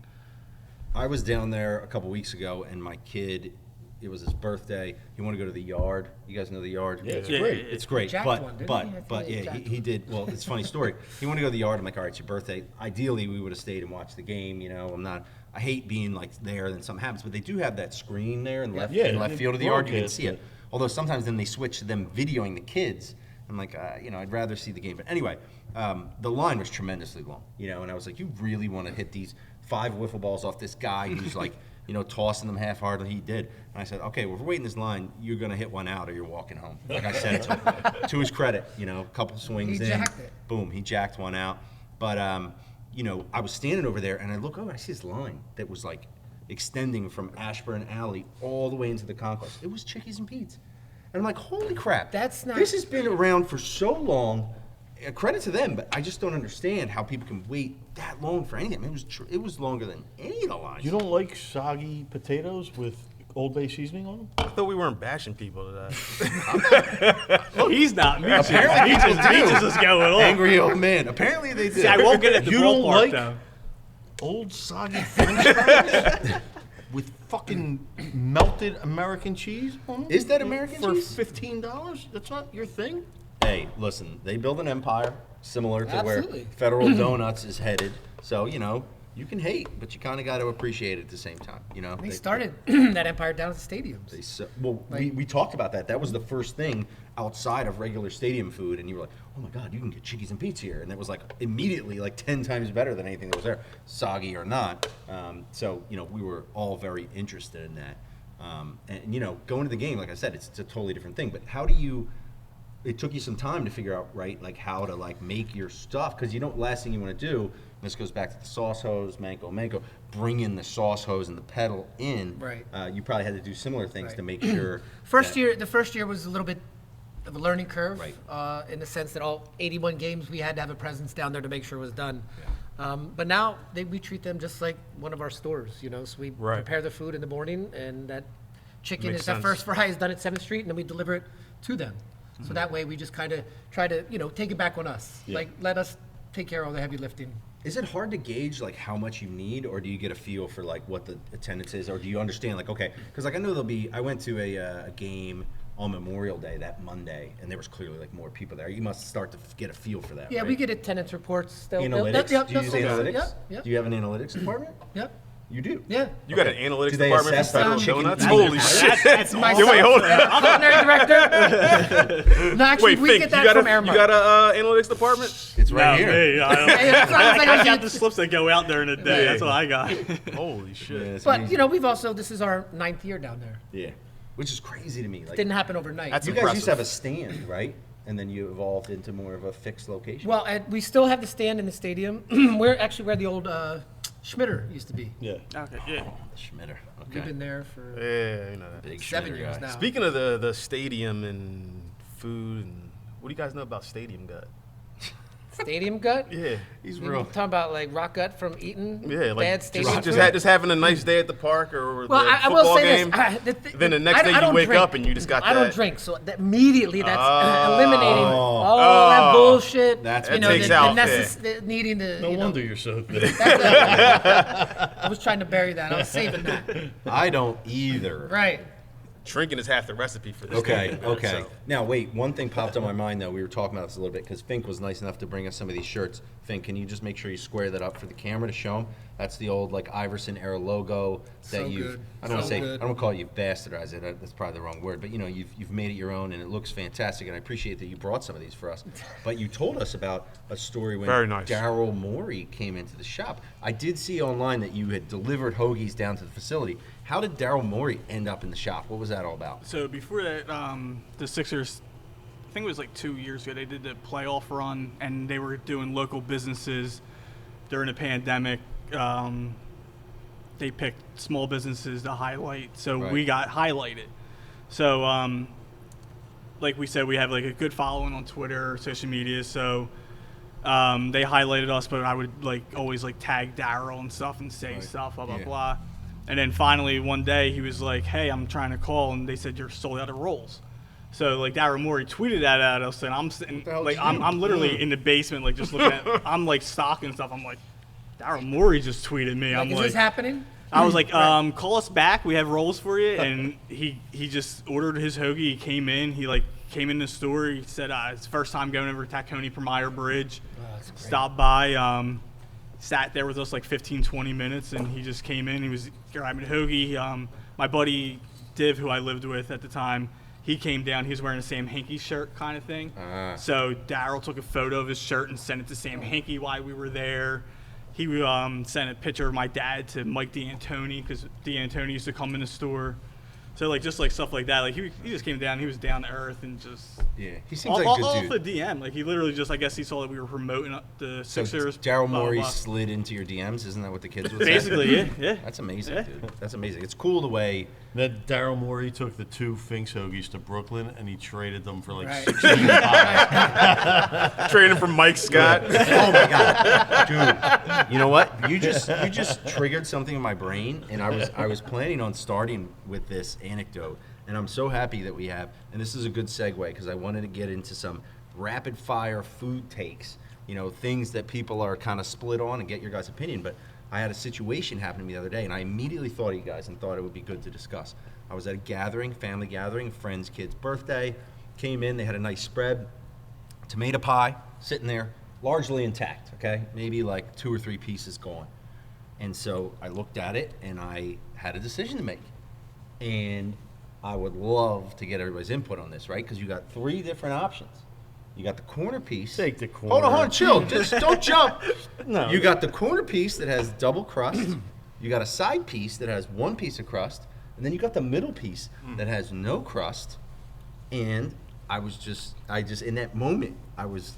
I was down there a couple weeks ago, and my kid, it was his birthday. He wanted to go to the yard. You guys know the yard? Yeah, it's Yeah, great. yeah, It's great, Jacked but one, didn't but he? I feel but he yeah, jacked he did. Well, it's a funny story. He wanted to go to the yard. I'm like, all right, it's your birthday. Ideally, we would have stayed and watched the game. I hate being like there, then something happens. But they do have that screen there in left field of the yard. You can broadcast see it. Although sometimes then they switch to them videoing the kids. I'm like, I'd rather see the game. But anyway, the line was tremendously long. And I was like, you really want to hit these 5 wiffle balls off this guy who's like, tossing them half-heartedly. He did. And I said, okay, well, if we're waiting this line, you're going to hit one out or you're walking home. Like I said to him. To his credit, a couple swings He in. jacked it. Boom, he jacked one out. But, I was standing over there and I look over, I see this line that was like extending from Ashburn Alley all the way into the concourse. It was Chickies and Pete's. And I'm like, holy crap. That's not- This has been around for so long. Credit to them, but I just don't understand how people can wait that long for anything. I mean, it was longer than any of the lines. You don't like soggy potatoes with Old Bay seasoning on them? I thought we weren't bashing people today. he's not. Meech Apparently people do. is going on. Angry old man. Apparently they did. See, I won't get it at the You don't ballpark like though. old soggy French fries with fucking melted American cheese on them? Is that American for cheese? $15? That's not your thing? Hey, listen, they build an empire similar to Absolutely. where Federal Donuts is headed. So, you can hate, but you kind of got to appreciate it at the same time. They started that empire down at the stadiums. We talked about that. That was the first thing outside of regular stadium food, and you were like, oh my God, you can get Chickies and Pete's here. And it was like immediately like 10 times better than anything that was there, soggy or not. We were all very interested in that. Going to the game, like I said, it's a totally different thing. But how do you... It took you some time to figure out, right, like how to like make your stuff, because last thing you want to do, and this goes back to the sauce hose, mango, bring in the sauce hose and the pedal in. Right. You probably had to do similar things Right. to make sure. The first year was a little bit of a learning curve, Right. in the sense that all 81 games we had to have a presence down there to make sure it was done. But now we treat them just like one of our stores, So we Right. prepare the food in the morning, and that chicken Makes is that sense. first fry is done at 7th Street, and then we deliver it to them. So that way we just kind of try to take it back on us, like let us take care of all the heavy lifting. Is it hard to gauge like how much you need, or do you get a feel for like what the attendance is, or do you understand like, okay, because like I know I went to a game on Memorial Day that Monday, and there was clearly like more people there. You must start to get a feel for that. Yeah, right? we get attendance reports. Analytics. Yep, Do you use that's- analytics? Yep. Do you have an analytics department? Yep. You do. Yeah. You got an analytics Do they department for assess that Federal chicken Donuts? eating Holy habit? shit. That's Myself, Wait, hold on. culinary director. No, actually, Wait, we Fink, get that you got from a Airmark. analytics department? It's right No, here. me, I don't. Hey, that's what I was like, I I got the should- slips that go out there in a day. That's what I got. Holy shit. Yeah, it's But amazing. we've also this is our 9th year down there. Yeah, which is crazy to me. Like, Didn't happen overnight. That's you guys used to have a impressive. stand, right? And then you evolved into more of a fixed location. Well, and we still have the stand in the stadium. We're actually where the old Schmitter used to be. Yeah. Okay, yeah. Schmitter. We've Okay. been there for Yeah, you know that. Big 7 Schmitter years guy. now. Speaking of the stadium and food, and what do you guys know about Stadium Gut? Stadium gut. Yeah. He's You real. talking about like rock gut from eating Yeah, like bad stadium just food? having a nice day at the park or Well, the I football will say game. this. Then the next day I you don't wake drink. up and you just got I don't that- drink, so that immediately that's Oh. eliminating all that bullshit. That's you what know, takes the out the needing to. No you know, wonder you're so thin. I was trying to bury that. I was saving that. I don't either. Right. Shrinking is half the recipe for this. Okay, thing, okay. so. Now, wait, one thing popped on my mind, though. We were talking about this a little bit because Fink was nice enough to bring us some of these shirts. Fink, can you just make sure you square that up for the camera to show them? That's the old, like, Iverson era logo that So you've, good. I don't want So to say, good. I don't want to call it you bastardized it. That's probably the wrong word. But, you know, you've made it your own, and it looks fantastic, and I appreciate that you brought some of these for us. But you told us about a story when Very nice. Daryl Morey came into the shop. I did see online that you had delivered Hoagies down to the facility. How did Daryl Morey end up in the shop? What was that all about? So before that, the Sixers, I think it was like 2 years ago, they did the playoff run, and they were doing local businesses during the pandemic. They picked small businesses to highlight, so Right. we got highlighted. So, like we said, we have like a good following on Twitter, social media. So they highlighted us, but I would like always like tag Daryl and stuff and say stuff, blah blah Yeah. blah. And then finally one day he was like, "Hey, I'm trying to call," and they said you're sold out of rolls. So like Daryl Morey tweeted that at us, and I'm sitting the hell like did you do? I'm literally in the basement like just looking at I'm like stocking stuff. I'm like, Daryl Morey just tweeted me. I'm Is like, this happening? I was like, call us back. We have rolls for you. And he just ordered his hoagie. He came in. He like came in the store. He said it's first time going over Tacony Premier Bridge. that's great. Stopped by. Sat there with us like 15, 20 minutes, and he just came in. He was grabbing a hoagie. My buddy Div, who I lived with at the time, he came down. He was wearing the Sam Hinkie shirt kind of thing. So Daryl took a photo of his shirt and sent it to Sam Hinkie while we were there. He sent a picture of my dad to Mike D'Antoni because D'Antoni used to come in the store. So like just like stuff like that. Like he just came down. He was down to earth and just Yeah, he seems like a good off dude. the DM. Like he literally just I guess he saw that we were promoting the So Sixers. Daryl blah, blah, Morey blah. slid into your DMs, isn't that what the kids would say? Basically, yeah. That's amazing, Yeah. dude. That's amazing. It's cool the way. That Daryl Morey took the 2 Fink's Hoagies to Brooklyn and he traded them for like Right. 16 pies. Trading from Mike Scott. Oh my god, dude! You know what? You just triggered something in my brain, and I was planning on starting with this anecdote, and I'm so happy that we have. And this is a good segue because I wanted to get into some rapid fire food takes. You know, things that people are kind of split on, and get your guys' opinion. But I had a situation happen to me the other day, and I immediately thought of you guys and thought it would be good to discuss. I was at a gathering, family gathering, friend's kid's birthday. Came in, they had a nice spread, tomato pie sitting there, largely intact. Okay, maybe like 2 or 3 pieces gone. And so I looked at it, and I had a decision to make. And I would love to get everybody's input on this, right? Because you got 3 different options. You got the corner piece. Take the corner. Hold on, chill. Just don't jump. No. You got the corner piece that has double crust. You got a side piece that has 1 piece of crust, and then you got the middle piece that has no crust. And I just in that moment, I was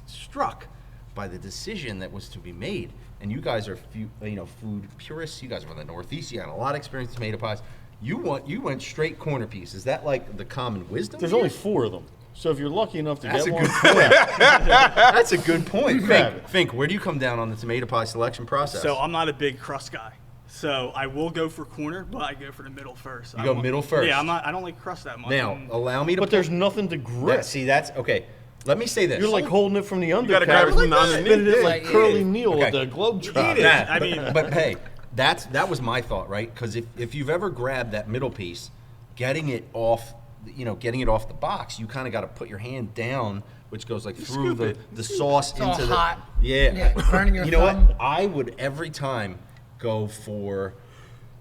struck by the decision that was to be made. And you guys are food purists. You guys are from the Northeast. You got a lot of experience with tomato pies. You went straight corner piece. Is that like the common wisdom? There's here? only 4 of them. So if you're lucky enough to That's get a one, good point. That's a good point. grab Fink, where do you come down on the tomato pie selection process? So I'm not a big crust guy. So I will go for corner, but I go for the middle first. You go middle first? Yeah, I don't like crust that much. Now, And allow me to. but there's nothing to grip. See, that's okay. Let me say this. You're like holding it from the You gotta grab it undercarriage. from the Spin it underneath. in like Yeah. Curly Neal Okay. at the Globetrotter. Eat it. That, I but, mean- but hey, that was my thought, right? Because if you've ever grabbed that middle piece, getting it off the box, you kind of got to put your hand down, which goes like through the sauce all into hot. the Yeah, burning your You know thumb. what? I would every time go for,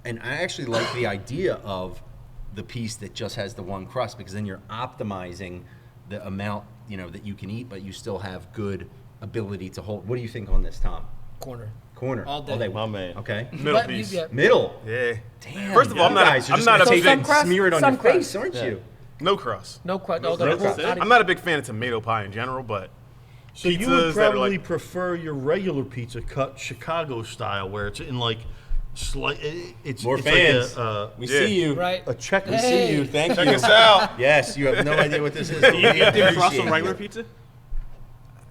and I actually like the idea of the piece that just has the 1 crust because then you're optimizing the amount that you can eat, but you still have good ability to hold. What do you think on this, Tom? Corner. Corner All day. My man. Okay. Middle But piece. Middle. Yeah. Damn. First of all, you guys are I'm just not gonna a take big- it and Some smear it on crust, your some face, aren't Yeah. you? No crust. No crust. No crust. I'm not a big fan of tomato pie in general, but So you pizzas would that are probably like prefer your regular pizza cut Chicago style, where it's in like it's More it's fans. like a, We Yeah. see you. Right. a check. We see you. Thank check you. us out. Yes, you have no idea what this is. do you eat the crust Appreciate on regular you. pizza?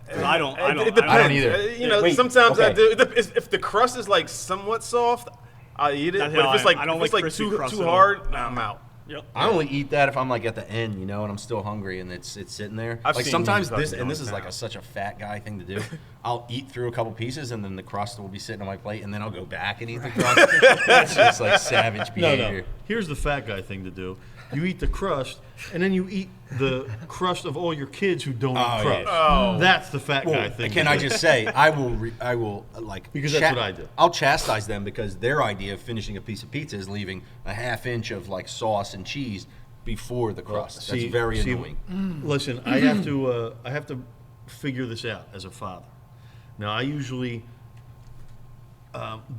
'Cause I don't. It depends. I don't either. You know, Wait, sometimes I okay. do. If the crust is like somewhat soft, I eat it. That's But how if it's I like am. I don't if it's like like crispy too crust too at all. hard, No. I'm out. Yep. I only eat that if I'm like at the end, and I'm still hungry and it's sitting there. I've like seen sometimes you this, fucking and this going is like down. such a fat guy thing to do. I'll eat through a couple pieces and then the crust will be sitting on my plate and then I'll go back and eat the crust. That's just like savage No, behavior. no. Here's the fat guy thing to do. You eat the crust, and then you eat the crust of all your kids who don't eat crust. yeah. That's the fat guy Well, thing. can to I do. just say, I will like Because that's what I do. I'll chastise them because their idea of finishing a piece of pizza is leaving a half inch of like sauce and cheese before the crust. That's very annoying. Listen, I have to figure this out as a father. Now, I usually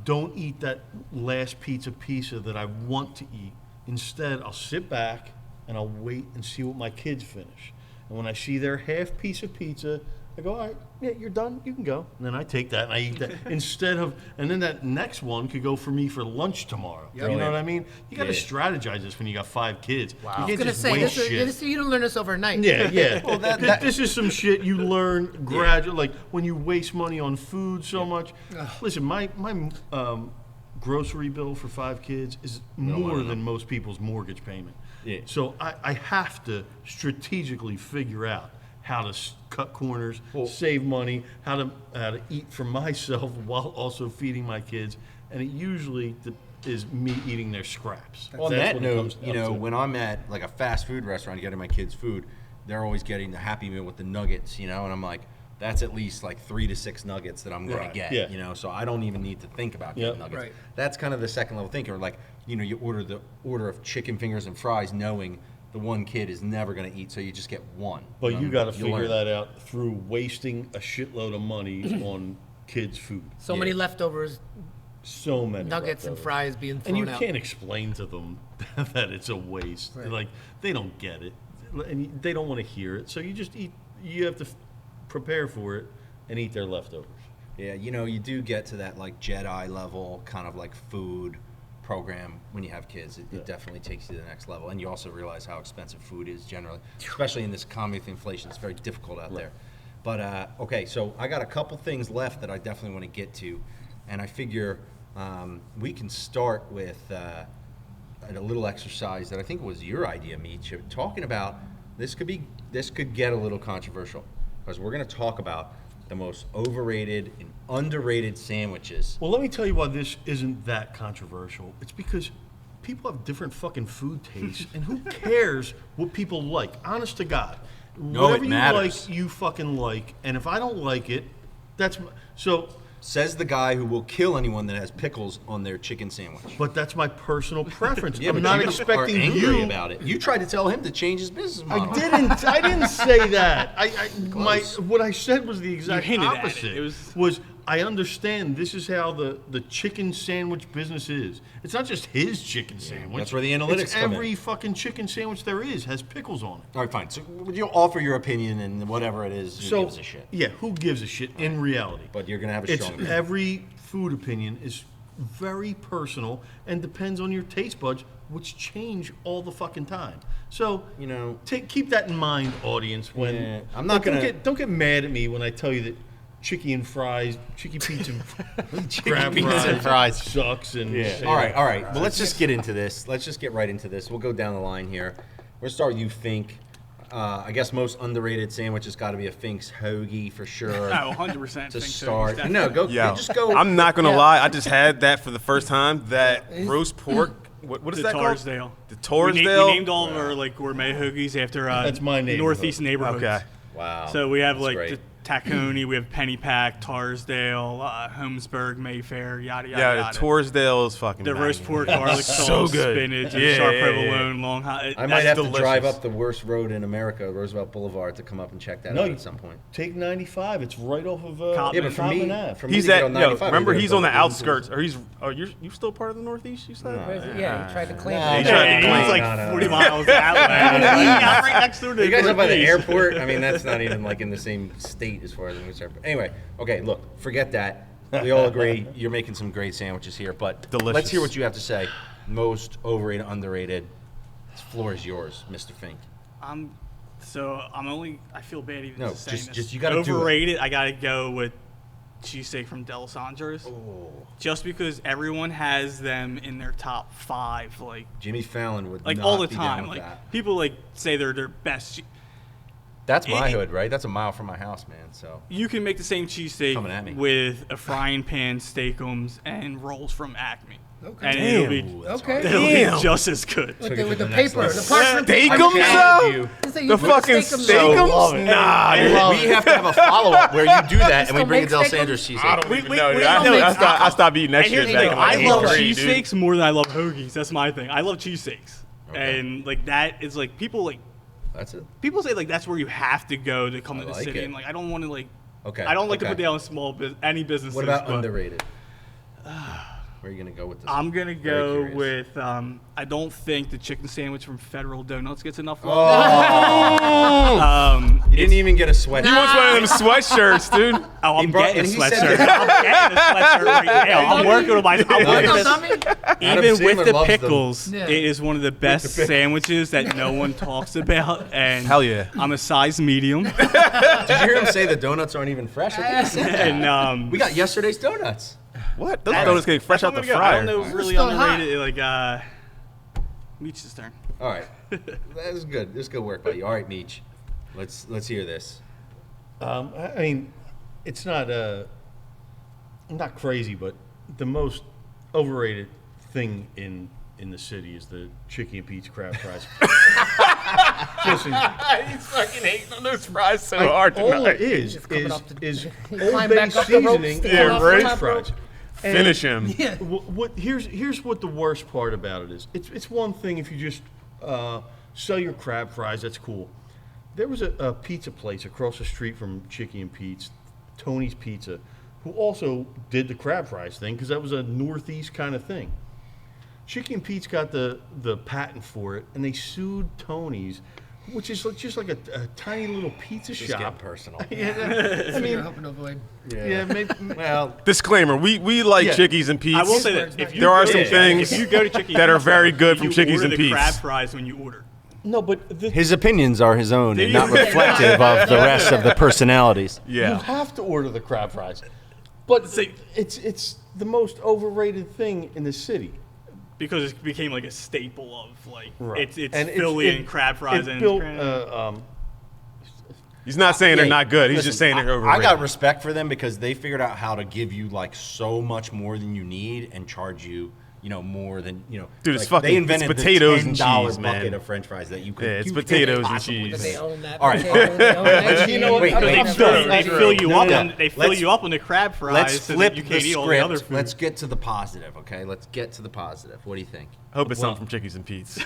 don't eat that last pizza that I want to eat. Instead, I'll sit back and I'll wait and see what my kids finish. And when I see their half piece of pizza, I go, all right, yeah, you're done, you can go. And then I take that and I eat that and then that next one could go for me for lunch tomorrow. You know what I mean? You got to strategize this when you got 5 kids. Wow. You I was can't gonna just say waste shit. you don't learn this overnight. Yeah, yeah. Well, This is some shit you learn gradually. Like when you waste money on food so much. Listen, my grocery bill for 5 kids is more than most people's mortgage payment. Yeah. So I have to strategically figure out how to cut corners, save money, how to eat for myself while also feeding my kids, and it usually is me eating their scraps. On That's that what it note, comes up to. when I'm at like a fast food restaurant getting my kids food, they're always getting the Happy Meal with the nuggets, and I'm like, that's at least like 3 to 6 nuggets that I'm going to get, yeah. So I don't even need to think about getting nuggets. Right. That's kind of the second level thinking. Or like, you order the order of chicken fingers and fries knowing the one kid is never going to eat, so you just get one. But you got to You'll figure learn. that out through wasting a shitload of money on kids' food. So many leftovers, So many nuggets and leftovers. fries being And thrown you out. can't explain to them that it's a waste. Right. Like they don't get it, and they don't want to hear it. So you just eat. You have to prepare for it and eat their leftovers. Yeah, you do get to that like Jedi level kind of like food program when you have kids. It definitely takes you to the next level, and you also realize how expensive food is generally, especially in this economy with inflation. It's very difficult out there. But okay, so I got a couple things left that I definitely want to get to, and I figure we can start with a little exercise that I think was your idea, Meech, of talking about this could get a little controversial because we're going to talk about the most overrated and underrated sandwiches. Well, let me tell you why this isn't that controversial. It's because people have different fucking food tastes, and who cares what people like? Honest to God, No, whatever it you matters. like, you fucking like, and if I don't like it, that's so. Says the guy who will kill anyone that has pickles on their chicken sandwich. But that's my personal preference. Yeah, I'm but not you expecting are angry you. about it. You tried to tell him to change his business model. I didn't say that. Close. What I said was the exact hinted at it. opposite. It was- was I understand this is how the chicken sandwich business is. It's not just his chicken sandwich. that's where the analytics It's come in. every fucking chicken sandwich there is has pickles on it. All right, fine. So you'll offer your opinion and whatever it is, who gives a shit. Yeah, who gives a shit in reality? But you're going to have a It's strong opinion. every food opinion is very personal and depends on your taste buds, which change all the fucking time. So keep that in mind, audience. When Yeah, I'm not gonna- don't get mad at me when I tell you that chicken pizza, crab pizza and fries. sucks. And All right. Well, let's just get into this. Let's just get right into this. We'll go down the line here. We'll start with you, Fink. I guess most underrated sandwich has got to be a Fink's Hoagie for sure. Oh, 100%. To think so. start. Definitely. No, go. Yeah, Just go. I'm not gonna Yeah. lie. I just had that for the first time. That roast pork. What is The that called? Torresdale. The We Torresdale. named all of our like gourmet hoagies after That's my neighborhood. northeast neighborhoods. Okay. Wow. So we have That's like great. the Tacony, we have Pennypack, Torresdale, Holmesburg, Mayfair, yada yada Yeah, yada. the Torresdale is fucking. The roast banging. pork, garlic So sauce, good. spinach, Yeah, sharp yeah, provolone, long hot. I might have to drive delicious. up the worst road in America, Roosevelt Boulevard, to come up and check that No, out you- at some point. Take 95. It's right off of Cotton. Yeah, but for me, Common Ave. for me He's to get at. on Yo, 95, remember I gotta he's go on the into- outskirts, or he's. Oh, you still part of the Northeast? You said. Yeah, he tried to claim Nah, it. he tried to Yeah, claim- he's like no. 40 miles that way. Yeah, right next door to You guys up by the Northeast. airport? I mean, that's not even like in the same state as far as I'm concerned. Anyway, okay, look, forget that. We all agree you're making some great sandwiches here, but Delicious. let's hear what you have to say. Most overrated, underrated. This floor is yours, Mr. Fink. I feel bad even No, just saying just this. you gotta do it. Overrated, I gotta go with cheesesteak from D'Alessandro's. Oh. Just because everyone has them in their top 5, like Jimmy Fallon would not all the be down time. with Like that. people like say they're their best. That's my hood, right? That's a mile from my house, man. So You can make the same Coming at me. cheesesteak with a frying pan, steakums, and rolls from Acme. Okay. And Ooh, it'll that's Okay. hard. be just as good. With Took the, it with to the the next paper, level. the parchment Steakums, paper. though? Just say you The put fucking steakums in. steakums? Nah, We have to have a follow-up where you do that and we Still bring a make D'Alessandro's steakums? cheesesteak. I don't even know. we dude. don't make I stopped eating that And here's shit the back thing, in I like love 8th grade, dude. cheesesteaks more than I love hoagies. That's my thing. I love cheesesteaks. Okay. And like that is like people That's it. say like that's where you have to go to come to the like city. it. And like I don't want to like Okay. I don't like to okay. put down any businesses. What about but underrated? Where are you gonna go with this? I'm gonna Very go curious. with I don't think the chicken sandwich from Federal Donuts gets enough Oh, love. you didn't even get a sweat. He wants one of them sweatshirts, dude. Oh, I'm brought- getting a and he sweatshirt. said- I'm getting a sweatshirt right now. I'm working on my. I'm Nice. working No, this. dummy. Adam Even with Sandler the loves them. pickles, Yeah. it is one of the best sandwiches that no one talks about. And Hell yeah. I'm a size medium. Did you hear him say the donuts aren't even fresh? I think he said that. And We got yesterday's donuts. What? Those That's- donuts getting fresh out the I don't fryer. know, They're really still hot. underrated. Like Meech's turn. All right, that is good. This is good work by you. All right, Meech, let's hear this. I mean, it's not crazy, but the most overrated thing in the city is the Chicky and Pete's crab fries. Listen, He's fucking hating on those fries so hard all tonight. it is Just coming up to- is He Old climbed Bay back up the ropes, seasoning to Yeah, on come off right. the French top fries. rope. Finish him. Yeah. Here's what the worst part about it is. It's one thing if you just sell your crab fries, that's cool. There was a pizza place across the street from Chicky and Pete's, Tony's Pizza, who also did the crab fries thing because that was a Northeast kind of thing. Chicky and Pete's got the patent for it, and they sued Tony's, which is just like a tiny little pizza Just shop. get personal. Yeah, I You're mean, hoping to avoid. yeah, maybe. Well, Disclaimer: We like Yeah. Chickies and Pete's. I will say that if you There are go some to- things if you go to Chicky that are very good from you Chickies order and the Pete's. crab fries when you order. No, but his opinions are his own and not you- reflective of the rest of the personalities. you Yeah. have to order the crab fries. But See- it's the most overrated thing in the city. Because it became like a staple of like it's And Philly and crab fries it and built, crab. He's not saying they're Hey, not good. He's listen, just saying they're I overrated. got respect for them because they figured out how to give you like so much more than you need and charge you, more than Dude, it's like, fucking- they invented it's potatoes and the $10 cheese, bucket man. of French fries that you could. Yeah, it's you potatoes couldn't and possibly But cheese. they make. own that. All right. potato, they own that You know what? cheese. Wait, They let's fill, do it. they fill you No, up no, on no. they fill Let's- you up on the crab fries Let's so flip that you the can't eat all the other script. food. Let's get to the positive, okay? Let's get to the positive. What do you think? Hope it's something from Chickies and Pete's.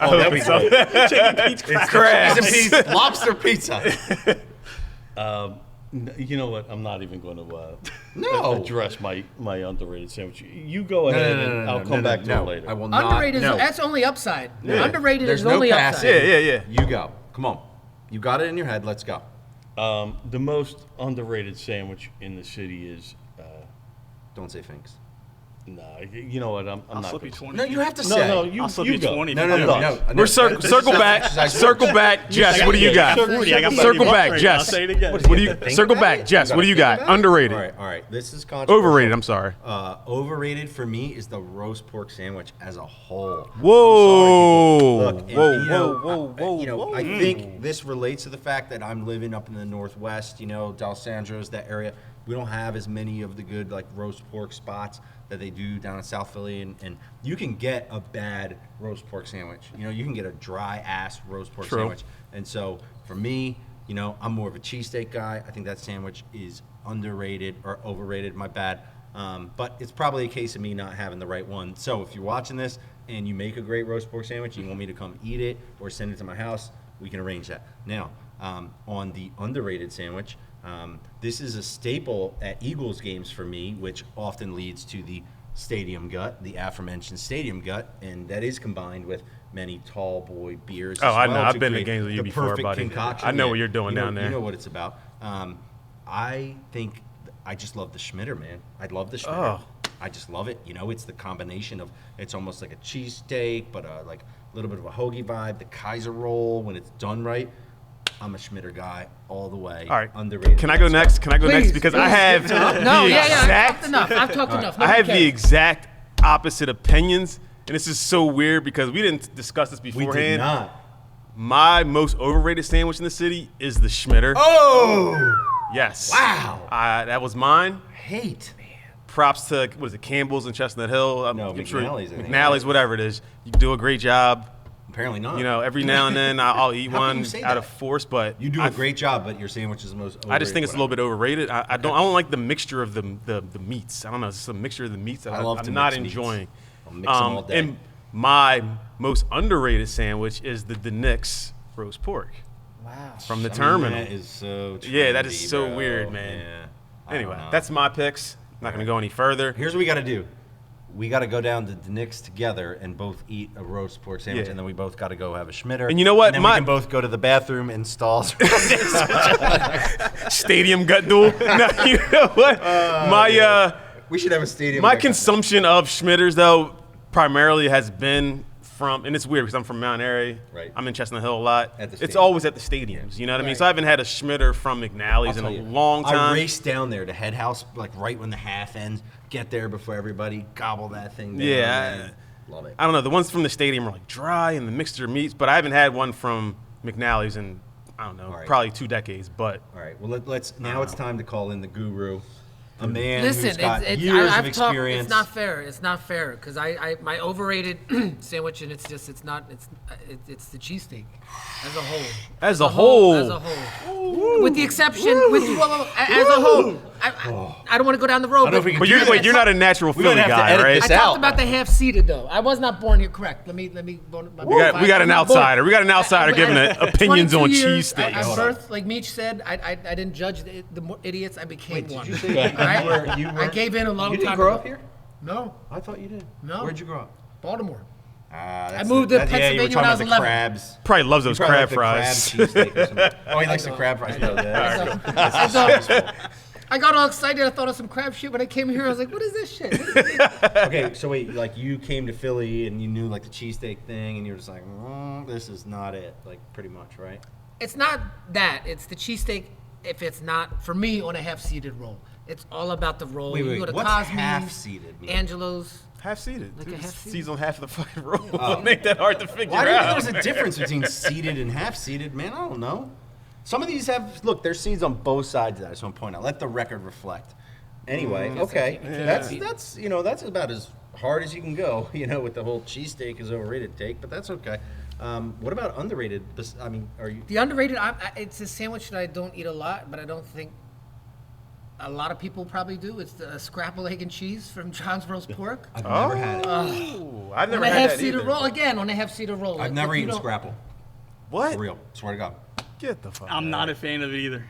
Oh, that'd be great. Chicken Pete's crab crabs. Chickies and Pete's lobster pizza. You know what? I'm not even going to No. address my underrated sandwich. You go ahead, and I'll come back to it later. I will not. Underrated, no. that's only upside. Yeah. Underrated There's is no only passing. upside. Yeah. You go. Come on. You got it in your head. Let's go. The most underrated sandwich in the city is. Don't say Finks. Nah, you know what? I'm I'll not. slip gonna- you 20. No, you have to No, say. no, you I'll slip you you go. 20. No, no, I'm no, done. no. We're circle back. Circle back, Jess. What do you got? 40, I got Circle 30 back, bucks. Jess. I'll say it again. What do you? Think Circle about back, it? Jess. You What do you gotta got? think about it? Underrated. All right. This is controversial. Overrated. I'm sorry. Overrated for me is the roast pork sandwich as a whole. Whoa. Look, and, I think this relates to the fact that I'm living up in the Northwest, D'Alessandro's, that area. We don't have as many of the good like roast pork spots that they do down in South Philly, and you can get a bad roast pork sandwich. You can get a dry ass roast pork True. sandwich. And so for me, I'm more of a cheesesteak guy. I think that sandwich is underrated or overrated, my bad. But it's probably a case of me not having the right one. So if you're watching this and you make a great roast pork sandwich, you want me to come eat it or send it to my house, we can arrange that. Now, on the underrated sandwich, this is a staple at Eagles games for me, which often leads to the stadium gut, the aforementioned stadium gut, and that is combined with many tall boy beers. Oh, as I know. well I've to been to create games with you the before, perfect buddy. concoction. I know what you're doing down there. You know what it's about. I think I just love the Schmitter, man. I love the Schmitter. Oh. I just love it. It's the combination of, it's almost like a cheesesteak, but like a little bit of a hoagie vibe. The Kaiser roll, when it's done right, I'm a Schmitter guy all the way. All right. Underrated. Can I go next? Can I go next? Please, Because please. I have No, the yeah. I've exact. talked enough. I've talked enough. I have the Nobody exact opposite opinions, and this is so weird because we didn't discuss this We beforehand. did not. My most overrated sandwich in the city is the Schmitter. Oh! Yes. Wow. That was mine. Hate. Props to, what is it, Campbell's in Chestnut Hill? No, McNally's, I think. McNally's, whatever it is. You do a great job. Apparently not. You know, every now and then I'll eat How can one you say out that? of force, but You do a great job, but your sandwich is the most overrated. I just think it's a little bit overrated. I don't like the mixture of the meats. I don't know. It's just a mixture of the meats that I love to I'm not mix meats. enjoying. I'll mix them all day. And my most underrated sandwich is the Nick's roast pork Wow. from the I mean, terminal. that is so Yeah, that is trendy, so bro. weird, man. Yeah. I Anyway, don't know. that's my picks. I'm not going to go any further. Here's what we got to do. We got to go down to the Knicks together and both eat a roast pork sandwich, Yeah. and then we both got to go have a Schmitter. And you know what? And then we can both go to the bathroom and stalls. Stadium gut duel. No, you know what? we should have a stadium. My like that. consumption of Schmitters, though, primarily has been from, and it's weird because I'm from Mount Airy. Right. I'm in Chestnut Hill a lot. At the It's stadium. always at the stadiums. You know what I mean? Right. So I haven't had a Schmitter from McNally's in I'll a tell you, long time. I raced down there to Head House, like right when the half ends. Get there before everybody. Gobble that thing down. Yeah, man. Love it. I don't know. The ones from the stadium are like dry and the mixture of meats, but I haven't had one from McNally's in, I don't know, All right. probably 2 decades. But All right. Well, let's. Now it's time to call in the guru, a man Listen, who's got it's, years I've of talked. experience. It's not fair. It's not fair because I my overrated sandwich and it's the cheesesteak as a whole. as a whole, As a whole. With the exception, as a whole, I don't want to go down the road. I don't know if we can but do you're, that. wait, you're not a natural We Philly might have to guy, edit right? this I out. talked about the half-seated though. I was not born here. Correct. Let me. We got an outsider. We got an outsider giving opinions on cheesesteaks. I birthed, like Meech said, I didn't judge the idiots. I became one. Did you say All right? you were? I gave in a long You time didn't grow ago. up here? No, I thought you did. No. Where'd you grow up? Baltimore. That's moved to yeah, you were Pennsylvania talking when I was about 11. the crabs. Probably loves those You probably crab like fries. the crab cheesesteak or something. Oh, he likes the crab fries. No, I got all excited. I thought of some crab shit when I came here. I was like, "What is this shit?" Okay, so wait, like you came to Philly and you knew like the cheesesteak thing, and you were just like, this is not it, like pretty much, right? It's not that. It's the cheesesteak. If it's not for me on a half-seated roll, it's all about the roll. Wait, you go to what's Cosme's, half-seated mean? Angelo's. Half-seated. Like Dude, a it's half-seated? seeds on half of the fucking roll. Don't make that hard to figure Why do you think out. there's a difference between seeded and half-seeded, man? I don't know. Some of these have, look, there's seeds on both sides of that. I just want to point out. Let the record reflect. Anyway, okay, that's you know that's about as hard as you can go. You know, with the whole cheesesteak is overrated take, but that's okay. What about underrated? I mean, are you? The underrated. It's a sandwich that I don't eat a lot, but I don't think a lot of people probably do. It's the scrapple egg and cheese from John's Roast Pork. I've never had it. Ooh, I've never On a had that half-seated either. roll again. On a half-seated roll. I've Like, never you eaten don't- scrapple. What? For real, swear to God. Get the fuck. I'm out not of a fan of it either.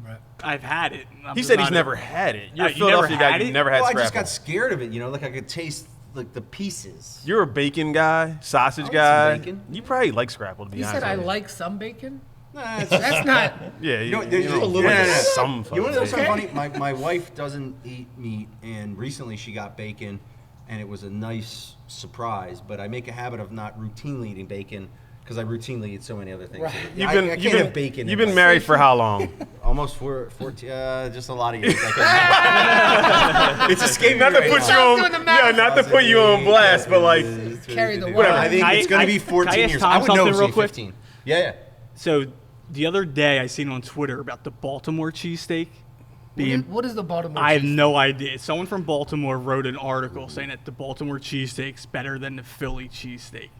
Right. I've had it. I'm He just said he's not never had it. You're a You never Philadelphia guy. had You've it? never had Well, I scrapple. just got scared of it. You know, like I could taste like the pieces. You're a bacon guy, sausage I like guy. some bacon. You probably like scrapple, to be You honest. said I with you. like some bacon. Nah, it's That's not. Yeah, you, know, there's you just know, a little like bit. some You fucking want to know something bacon. funny? My wife doesn't eat meat, and recently she got bacon, and it was a nice surprise. But I make a habit of not routinely eating bacon because I routinely eat so many other things. Right. I can't have bacon. You've in been my- married for how long? almost 14, just a lot of years. It's escaping Not me to right put now. you on, doing the math. yeah, not to put you on blast, but like, Carry the Whatever. water. I think Can it's I- going to be can I 14 ask years. Tom I would know something it's real only quick? 15. Yeah. So the other day I seen on Twitter about the Baltimore cheesesteak being. What is the Baltimore? I have cheese? no idea. Someone from Baltimore wrote an article saying that the Baltimore cheesesteak's better than the Philly cheesesteak.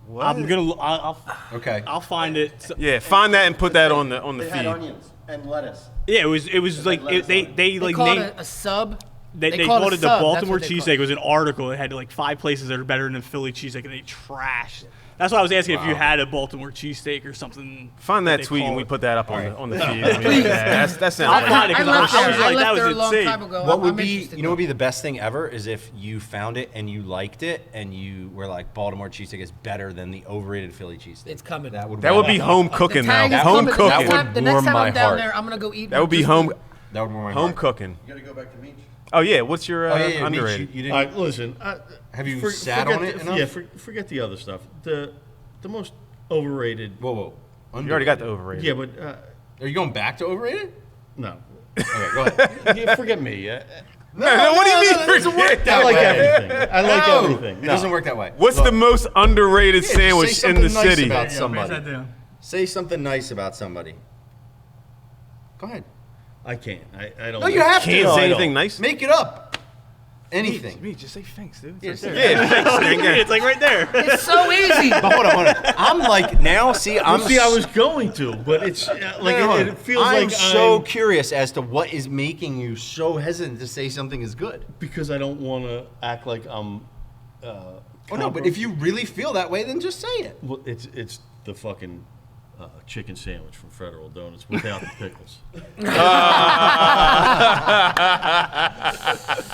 what? I'm gonna. I'll Okay. I'll find it. So- Yeah, find that and put that on the They feed. had onions and lettuce. yeah, it was like lettuce they on it. They like call named. it a sub. They call called a it the sub, that's Baltimore what they call cheesesteak. It was an article. It had like 5 places that are better than the Philly cheesesteak, and they trashed. That's why I was asking if you had a Baltimore cheesesteak or something. Find that they tweet and call we it. put that up on the feed. I mean, yeah, that sounds I'll like find it, 'cause I left I there. was I like, left that there a was long insane. time ago. What would I'm be, interested you know, what would now. be the best thing ever is if you found it and you liked it and you were like, Baltimore cheesesteak is better than the overrated Philly cheesesteak. It's coming. That would be home cooking The now. tag is Home coming. cooking. That The would next warm time my I'm down heart. there, I'm gonna go eat. That would be just home That would warm my home heart. cooking. You got to go back to Meech. Oh yeah, what's your Oh, yeah, yeah, Meech, underrated? you All didn't, right, listen. have you sat on it enough? Yeah, forget the other stuff. The most overrated. Whoa. You already got the overrated. Yeah, but Are you going back to overrated? no. Okay, go ahead. Yeah, forget me. No, what do you mean? It doesn't work that I like way. everything. I like No, everything. It doesn't work that way. What's Look, the most underrated just sandwich say in the something nice city? about Write somebody. that down. Say something nice about somebody. Go ahead. I can't. I don't. No, you have to. Can't No, say I anything don't. nice. Make it up. Anything. Me, just say Finks, dude. Yeah, It's say right there. Yeah, thanks, Stinker. It's like right there. It's so easy. But hold on. I'm like now. See, I was going to, but it's like it feels I'm like so I'm curious as to what is making you so hesitant to say something is good. because I don't want to act like I'm. Oh no, but if you really feel that way, then just say it. Well, it's the fucking chicken sandwich from Federal Donuts without the pickles.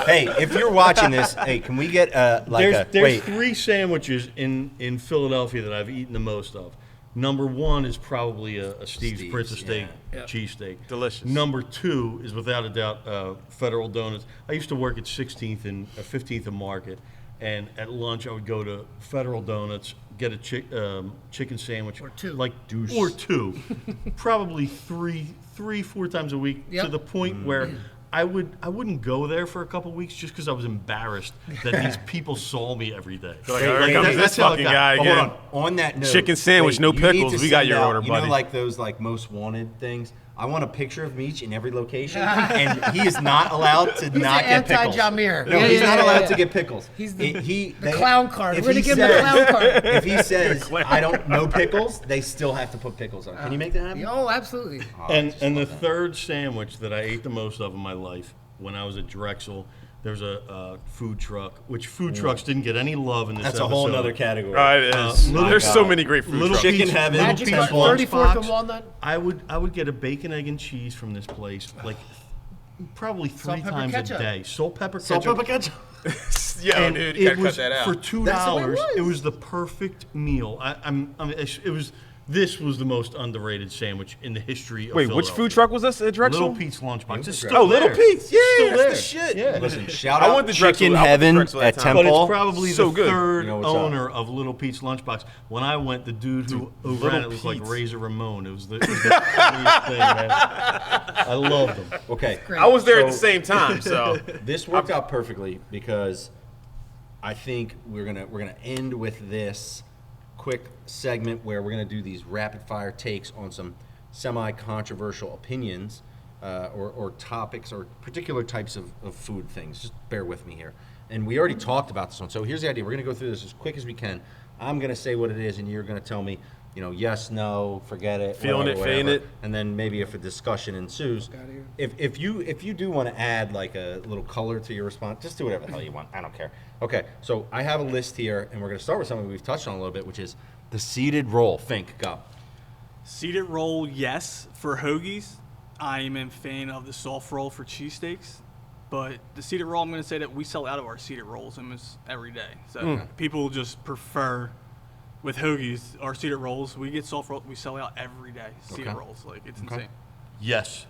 Hey, if you're watching this, hey, can we get There's wait? 3 sandwiches in Philadelphia that I've eaten the most of. Number 1 is probably a Steve's Prince of Steak yeah. cheesesteak. Delicious. Number 2 is without a doubt Federal Donuts. I used to work at 16th and 15th and Market, and at lunch I would go to Federal Donuts, get a chicken sandwich Or 2. like Deuce. or 2, probably 4 times a week Yep. to the point where I wouldn't go there for a couple weeks just because I was embarrassed that these people saw me every day. Like, Wait, here wait, comes wait, this that's how it fucking got. guy But again. hold on that note, Chicken sandwich, no you need pickles. to We got send your out, order, You know, buddy. like those most wanted things. I want a picture of Meech in every location, and he is not allowed to not the get pickles. anti-Jamir. No, Yeah, he's yeah, not yeah, allowed yeah. to get pickles. He's the They- clown card. if We're gonna he give him the says- clown card. If he says I don't know pickles, they still have to put pickles on. Can you make that happen? Oh, absolutely. Oh, And just the love that. third sandwich that I ate the most of in my life when I was at Drexel, there's a food truck, which food trucks didn't get any love in this That's episode. a whole nother category. It is. Little- There's so many great food Little trucks. Chicken Pete's- heaven. Little Magic Pete's Cut, lunch 34th and box. Walnut. I would get a bacon, egg, and cheese from this place, like probably 3 Salt, pepper, times ketchup. a day. Salt, pepper, Salt, ketchup. pepper, ketchup. Yo, And dude, you it gotta was cut that out. for $2. That's the way it was. It was the perfect meal. This was the most underrated sandwich in the history of Wait, which Philadelphia. food truck was this at Drexel? Little Pete's lunchbox. It's great. still Oh, Little there. Pete's. Yeah, Still that's there. the shit. Yeah. Listen, shout I out went to Drexel. Chicken I went to Heaven Drexel at that time. But Temple. it's probably So the good. third You know what's up. owner of Little Pete's Lunchbox. When I went, the dude who ran it was like Pete's. Razor Ramon. It was the funniest thing, man. I loved him. Okay, I was there at the So- same time, so this worked out perfectly because I think we're gonna end with this quick segment where we're gonna do these rapid fire takes on some semi-controversial opinions or topics or particular types of food things. Just bear with me here. And we already talked about this one. So here's the idea. We're gonna go through this as quick as we can. I'm gonna say what it is, and you're gonna tell me, yes, no, forget it, Feeling whatever, it, feeling whatever. it. And then maybe if a discussion ensues, if you do want to add like a little color to your response, just do whatever the hell you want. I don't care. Okay, so I have a list here, and we're going to start with something we've touched on a little bit, which is the seeded roll. Fink, go. Seeded roll, yes. For hoagies, I am a fan of the soft roll for cheesesteaks. But the seeded roll, I'm going to say that we sell out of our seeded rolls almost every day. So people just prefer, with hoagies, our seeded rolls, we get soft roll, we sell out every day. Seeded Okay. rolls, like it's Okay. insane. Yes.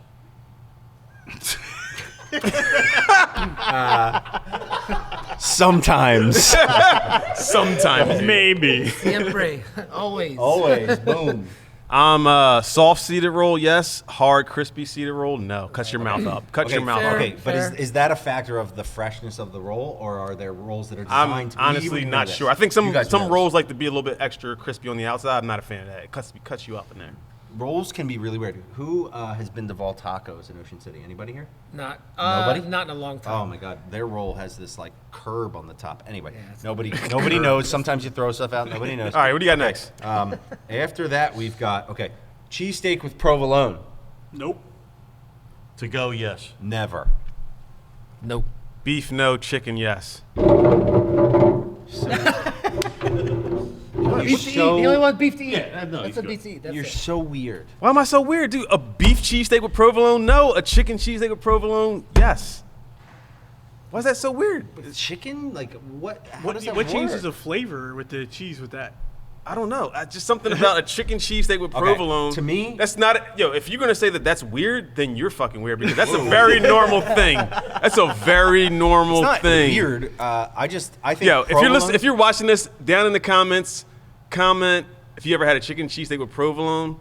Sometimes. sometimes maybe. Siempre. Always. Always. Boom. Soft seeded roll, yes. Hard, crispy seeded roll, no. Cut your mouth up. Cut your mouth fair. up. Okay, but Fair. is that a factor of the freshness of the roll, or are there rolls that are I'm designed to be honestly even not this? sure. I think You some guys know this. rolls like to be a little bit extra crispy on the outside. I'm not a fan of that. It cuts you up in there. Rolls can be really weird. Who has been to Vol Tacos in Ocean City? Anybody here? Not. Nobody? Not in a long time. Oh my God, their roll has this like curb on the top. Anyway, it's nobody knows. Sometimes you throw stuff out, nobody knows. All right, what do you got next? After that, we've got cheesesteak with provolone. Nope. To go, yes. Never. Nope. Beef, no. Chicken, yes. Beef to eat. The only one beef to eat. Yeah, no, That's he's a beef to eat. That's You're it. so weird. Why am I so weird, dude? A beef cheesesteak with provolone, no. A chicken cheesesteak with provolone, yes. Why is that so weird? Chicken? Like what? How What does that changes work? the flavor with the cheese with that? I don't know. Just something about a chicken cheesesteak with provolone. to me- that's not. If you're gonna say that that's weird, then you're fucking weird because that's a very normal thing. That's a very normal It's not thing. weird. I think. Yo, provolone- if you're watching this, down in the comments, comment if you ever had a chicken cheesesteak with provolone.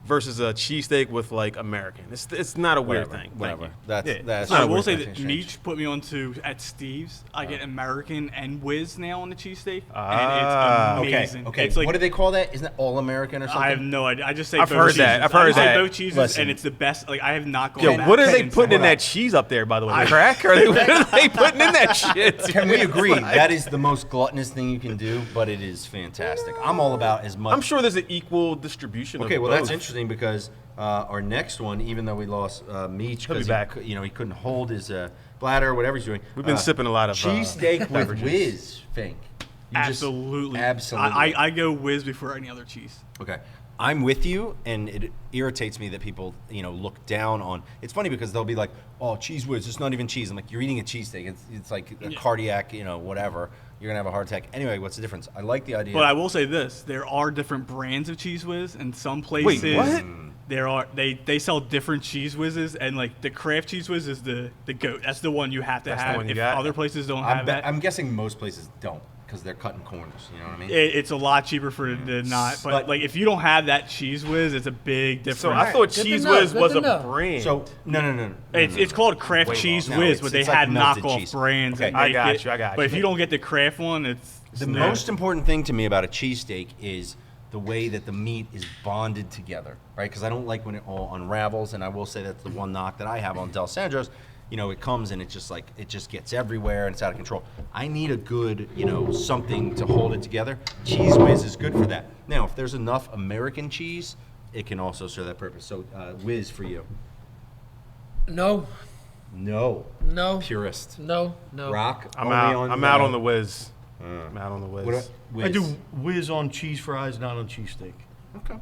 versus a cheesesteak with like American. It's not a weird Whatever, thing. whatever. Thank you. That's Yeah. that's. So I not will weird. say That that thing's changed. Meech put me on to at Steve's. I get American and Whiz now on the cheesesteak, Ah. and it's Okay, amazing. okay. It's like, What do they call that? Isn't that all American or something? I have no idea. I just say I've both heard cheeses. that. I've heard I just say that. both cheeses, Listen. and it's the best. Like I have not gone Yo, back what are they since. putting in Hold that cheese up there, by the way? Crack? What are they putting in that shit? Can we agree that is the most gluttonous thing you can do? But it is fantastic. I'm all about as much. I'm sure there's an equal distribution. Okay, of well that's both. interesting because our next one, even though we lost Meech He'll be because back. he couldn't hold his bladder or whatever he's doing. We've been sipping a lot of cheesesteak with beverages. whiz, Fink. You just- Absolutely. absolutely. I go Whiz before any other cheese. Okay. I'm with you, and it irritates me that people, look down on. It's funny because they'll be like, "Oh, cheese whiz, it's not even cheese." I'm like, "You're eating a cheesesteak. It's like a cardiac, whatever. You're gonna have a heart attack." Anyway, what's the difference? I like the idea. But I will say this: there are different brands of Cheese Whiz, and some places what? they sell different Cheese Whizzes, and like the Kraft Cheese Whiz is the goat. That's the one you have to That's the have. one you If got? other places don't have that, I'm guessing most places don't because they're cutting corners. You know what I mean? it's a lot cheaper for it to not. But like if you don't have that Cheese Whiz, it's a big difference. So I thought Good to Cheese know, Whiz good was to a know. brand. So no. It's called Kraft Cheese No, Whiz, but they it's like have melted knockoff cheese. brands. Okay. that I make got it. you, I got But you. if you don't get the Kraft one, it's The no. most important thing to me about a cheesesteak is the way that the meat is bonded together, right? Because I don't like when it all unravels, and I will say that's the one knock that I have on Del Sandro's. It comes and it just gets everywhere and it's out of control. I need a good, something to hold it together. Cheese Whiz is good for that. Now, if there's enough American cheese, it can also serve that purpose. So, Whiz for you. No, No. no, Purist. no. Rock. I'm only out. I'm out on the Whiz. I'm out on the Whiz. Whiz. I do whiz on cheese fries, not on cheesesteak. Okay. All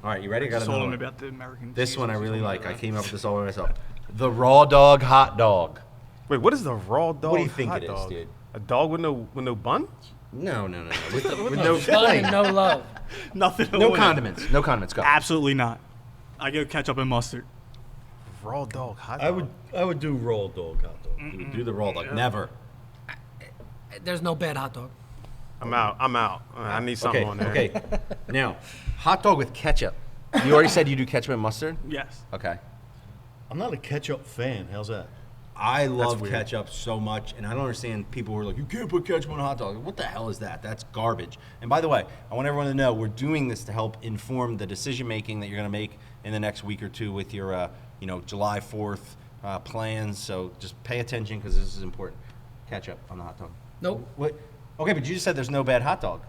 right, you ready? I got Just told another him one. about the American. This cheese one I Whiz. really like. I came up with this all by myself. The raw dog hot dog. Wait, what is the raw dog? What do you think hot it is, dog? dude? A dog with no bun? No. With no Fun, no love. Nothing. no on it. condiments. No condiments. Go. Absolutely not. I go ketchup and mustard. Raw dog hot dog. I would do raw dog hot dog. Do the raw dog. Never. There's no bad hot dog. I'm out. I need something on there. Okay. Now, hot dog with ketchup. You already said you do ketchup and mustard? Yes. Okay. I'm not a ketchup fan. How's that? I love weird. ketchup so much, and I don't understand people who are like, you can't put ketchup on a hot dog. What the hell is that? That's garbage. And by the way, I want everyone to know we're doing this to help inform the decision making that you're going to make in the next week or two with your, July 4th plans. So just pay attention because this is important. Ketchup on the hot dog. Nope. What? Okay, but you just said there's no bad hot dog.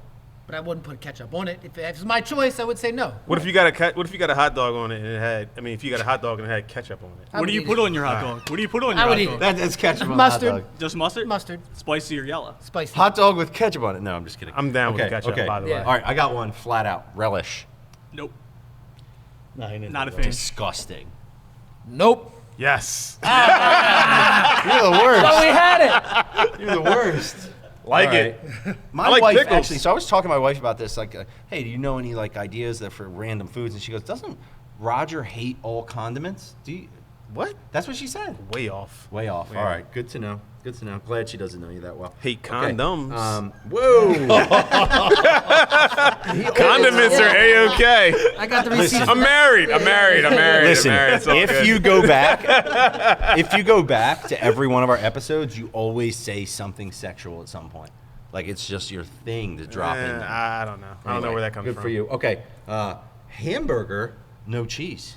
But I wouldn't put ketchup on it. If it was my choice, I would say no. What if you got a hot dog on it and it had? I mean, if you got a hot dog and it had ketchup on it. I What would do you eat put it. on your hot dog? What do you put on I your would hot eat dog? it. That's ketchup on Mustard. the hot dog. Just mustard? Mustard, Spicy or yellow? spicy. Hot dog with ketchup on it. No, I'm just kidding. I'm down with ketchup, by the way. Yeah. All right, I got one flat out. Relish. Nope. Nah, I ain't Not a into fan. Disgusting. Nope. Yes. You're the worst. Oh, we had it. You're the worst. Like All it. right. My I like wife pickles. actually. So I was talking to my wife about this. Like, hey, do you know any ideas that for random foods? And she goes, "Doesn't Roger hate all condiments?" Do you? What? That's what she said. Way off. Way off. Yeah. All right. Good to know. Good to know. Glad she doesn't know you that well. Hate Okay. condoms. Whoa. Condiments are a-okay. I got the receipt. I'm married. Listen, It's all if good. you go back to every one of our episodes, you always say something sexual at some point. Like it's just your thing to drop in there. I don't know. I don't know Anyway, where that comes good from. for you. Okay, hamburger, no cheese.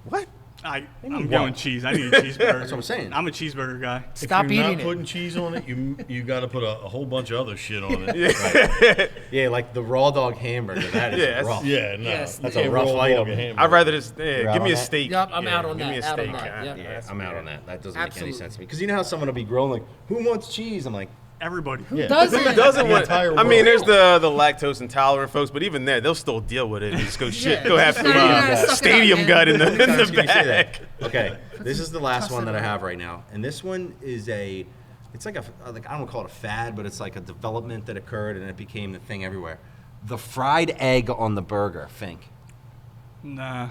What? I'm mean going what? cheese. I need a cheeseburger. That's what I'm saying. I'm a cheeseburger guy. Stop if you're eating not it. putting cheese on it, you got to put a whole bunch of other shit on it. Yeah, like the raw dog hamburger. That is Yeah, that's- rough. Yeah, no. Yes. That's You a can't rough roll item. dog a hamburger. I'd rather just You're out give me on a that? steak. Yep, I'm Yeah, out on give me that, a out on steak. that, yep. Yeah, I'm out on that. That doesn't make any Absolutely. sense to me. Because you know how someone will be growing like, who wants cheese? I'm like, Everybody. Yeah. Doesn't. Who doesn't The want? entire I mean, world. there's the lactose intolerant folks, but even there, they'll still deal with it. And just go shit. Yeah. Go have some Yeah, yeah, suck it up, stadium man. gut in the Sometimes you say bag. that. Okay, this is the last one that I it on. have right now, and this one is it's like I don't want to call it a fad, but it's like a development that occurred and it became the thing everywhere. The fried egg on the burger, Fink. Nah.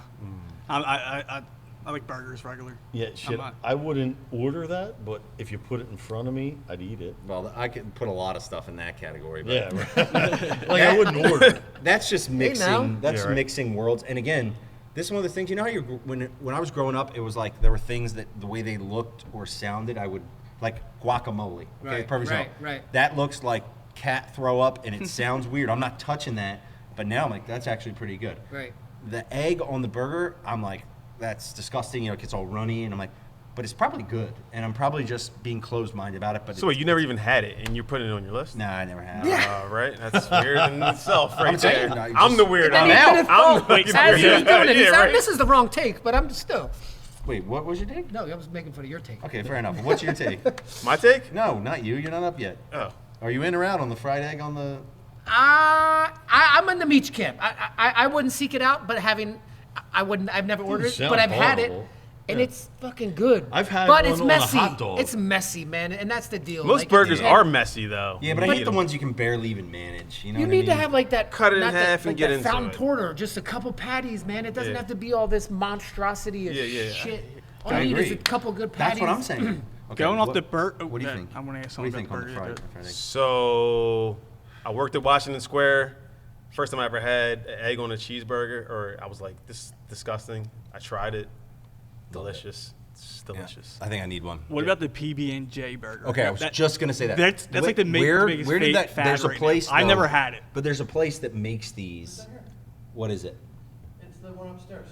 I like burgers regular. Yeah, shit. not- I wouldn't order that, but if you put it in front of me, I'd eat it. Well, I could put a lot of stuff in that category, but Yeah, right. Like I wouldn't order it. that's just mixing. now. That's Yeah, right. mixing worlds. And again, This is one of the things, you know how when I was growing up, it was like there were things that the way they looked or sounded, I would, like guacamole. Okay, perfect example. Right. That looks like cat throw up and it sounds weird. I'm not touching that, but now I'm like, that's actually pretty good. Right. The egg on the burger, I'm like, that's disgusting. You know, it gets all runny, and I'm like, but it's probably good. And I'm probably just being closed-minded about it. But So wait, you never even had it, and you're putting it on your list? Nah, I never have. Right? That's weird in itself, right I'm saying, there. no, I'm the weird. And I'm then out. he I'm the as he was weird. doing it, he Yeah, said, right. "This is the wrong take," but I'm still. Wait, what was your take? No, I was making fun of your take. Okay, fair enough. What's your take? My take? No, not you. You're not up yet. Oh. Are you in or out on the fried egg on the... I'm in the Meech camp. I wouldn't seek it out, but I've never ordered it, sound but I've had it, horrible. and it's fucking good. I've had but one it's on a messy. hot dog. It's messy, man, and that's the deal. Most Like, burgers it's- are messy, though. Yeah, but I hate the ones you can barely even manage. You know You what I need to mean? have like that. Cut it in not that- half and like get that into fountain it. porter, just a couple patties, man. It doesn't Yeah. have to be all this monstrosity of Yeah. shit. All I you need is agree. a couple good patties. That's what I'm saying. Okay, Going off what- the burger. What do you think? I want to ask What do you something think on about the the burger. fried egg? So, I worked at Washington Square. First time I ever had an egg on a cheeseburger, or I was like, this is disgusting. I tried it. Delicious. It's Yeah, delicious. I think I need one. What about the PB&J burger? Okay, I was just gonna say that. That's like the biggest where did that? fad There's a right now. place. I though, never had it. But there's a place that makes these. What is it? It's the one upstairs.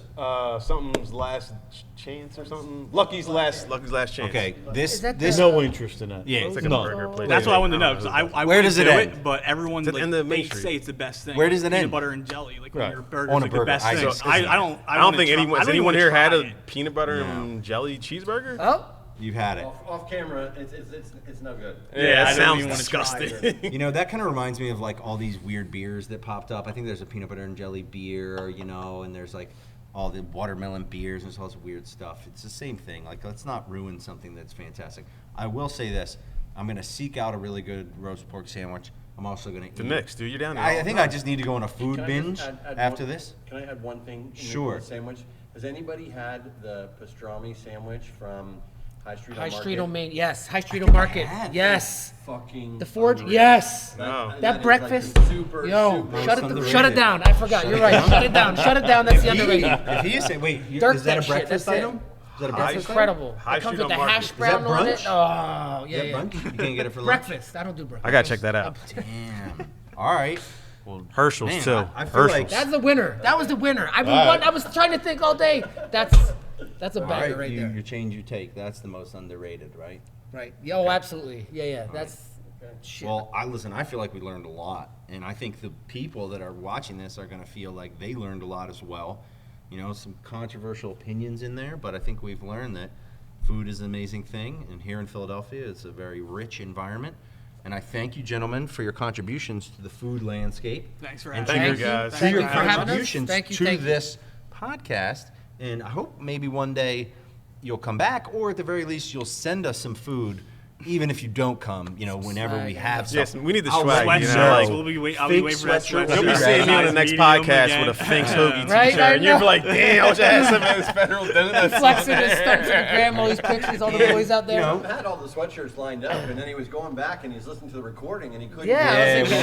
Something's last chance or something. Lucky's last chance. Okay, this Is that this. No interest in that. Yeah, It's like a No. burger place. That's what I wanted to know because I Where wouldn't does it do end? it, but everyone It's at the like end of Main they Street. say it's the best thing. Where does it Peanut end? butter and jelly, like Right. when your burger's On a like burger. the best I thing. just- I don't think anyone has really anyone wanna here had try a it. peanut butter No. and jelly cheeseburger. Oh, You've had it. Off camera, it's no good. Yeah, Yeah, I that don't sounds even wanna try disgusting. You know, that kind of reminds me of like all these weird beers that popped up. I think there's a peanut butter and jelly beer, you know, and there's like all the watermelon beers and there's all this weird stuff. It's the same thing. Like, let's not ruin something that's fantastic. I will say this. I'm going to seek out a really good roast pork sandwich. I'm also going to eat The mix, dude. You're down there. I think I just need to go on a food Can I binge just add after one- this. Can I add one thing? In Sure. The sandwich. Has anybody had the pastrami sandwich from High Street High on Market? Street on Main. Yes, High Street on Market. have. Yes. Fucking The Forge. unreal. Yes. No. That is breakfast. Like the super, Yo, super shut underrated. it down. I forgot. You're right. Shut it down. Shut it down. That's the underrated. If he say, wait, Dirk is that a that shit, breakfast that's it. item? Is that a That's breakfast incredible. High It comes Street with the on hash Market. Is that brown on it. brunch? Oh, item? yeah, Is that yeah. brunch? You can't get it for lunch? Breakfast. I don't do breakfast. I gotta check that out. Damn. All right. Well, Herschel's man, too. I feel like That's the winner. That was the winner. I was trying to think all day. That's a all banger right, right there. you change your take. That's the most underrated, right? Right. Yeah, oh, absolutely. Yeah. That's shit. Well, I feel like we learned a lot, and I think the people that are watching this are going to feel like they learned a lot as well. You know, some controversial opinions in there, but I think we've learned that food is an amazing thing, and here in Philadelphia, it's a very rich environment. And I thank you, gentlemen, for your contributions to the food landscape. Thanks for and having Thank me. you, guys. To Thank your you for having us. contributions Thank you, to thank you. this podcast. And I hope maybe one day you'll come back, or at the very least, you'll send us some food, even if you don't come, you know, whenever we Swag. have Yes, something. we need the I'll swag, let you you know, like, I'll be Fake waiting for that sweatshirt. sweatshirt. You'll be Size seeing me on the next medium podcast again. with a Fink's Hoagie Right, t-shirt, I and you'll be know. like, "Damn, I wish I had some of this federal donuts." Flexing his stunts to the gram, all these pictures, all the boys out there. You know, I had all the sweatshirts lined up, and then he was going back and he's listening to the recording, and he couldn't. Yeah, I yeah, was like,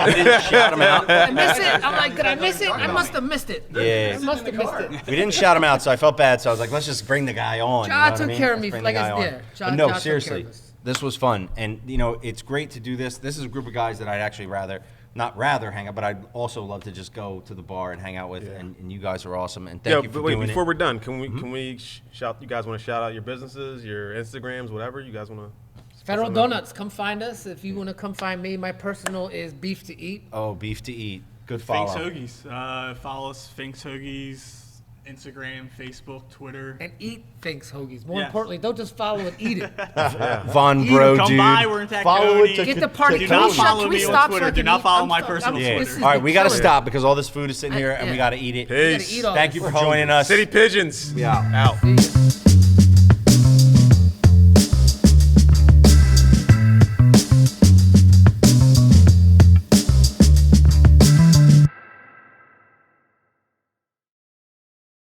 shit. we didn't shout them out. Did I miss it? I'm like, did I miss it? I must have missed it. Yeah. I must have missed it. We didn't shout him out, so I felt bad. So I was like, let's just bring the guy on. you know Ja what I took mean? care of Let's me, bring like the I guy did. on. Ja But no, took care seriously, of us. this was fun, and you know, it's great to do this. This is a group of guys that I'd actually not rather hang out, but I'd also love to just go to the bar and hang out with. And you guys are awesome, and thank Yo, you for but wait, doing before it. we're done, can we shout? You guys want to shout out your businesses, your Instagrams, whatever you guys want to? Federal Donuts, come find us. If you want to come find me, my personal is Beef to Eat. Oh, beef to eat. Good Fink's follow. Hoagies. Follow us, Fink's Hoagies, Instagram, Facebook, Twitter. And eat Fink's Hoagies. More Yes. importantly, don't just follow it, eat it. Von Eat Bro, it. Come dude. by, we're in Tacony. Follow it to Get the party. Do Can not we stop? follow Can we me on stop Twitter. so I Do can not eat? follow I'm my fuck- personal I'm- Yeah. this is All right, we got to killing it. stop because all this food is sitting here, and we Yeah. got to eat it. We gotta Peace. eat all Thank this. you for joining us. City Pigeons. Yeah. Out. See ya.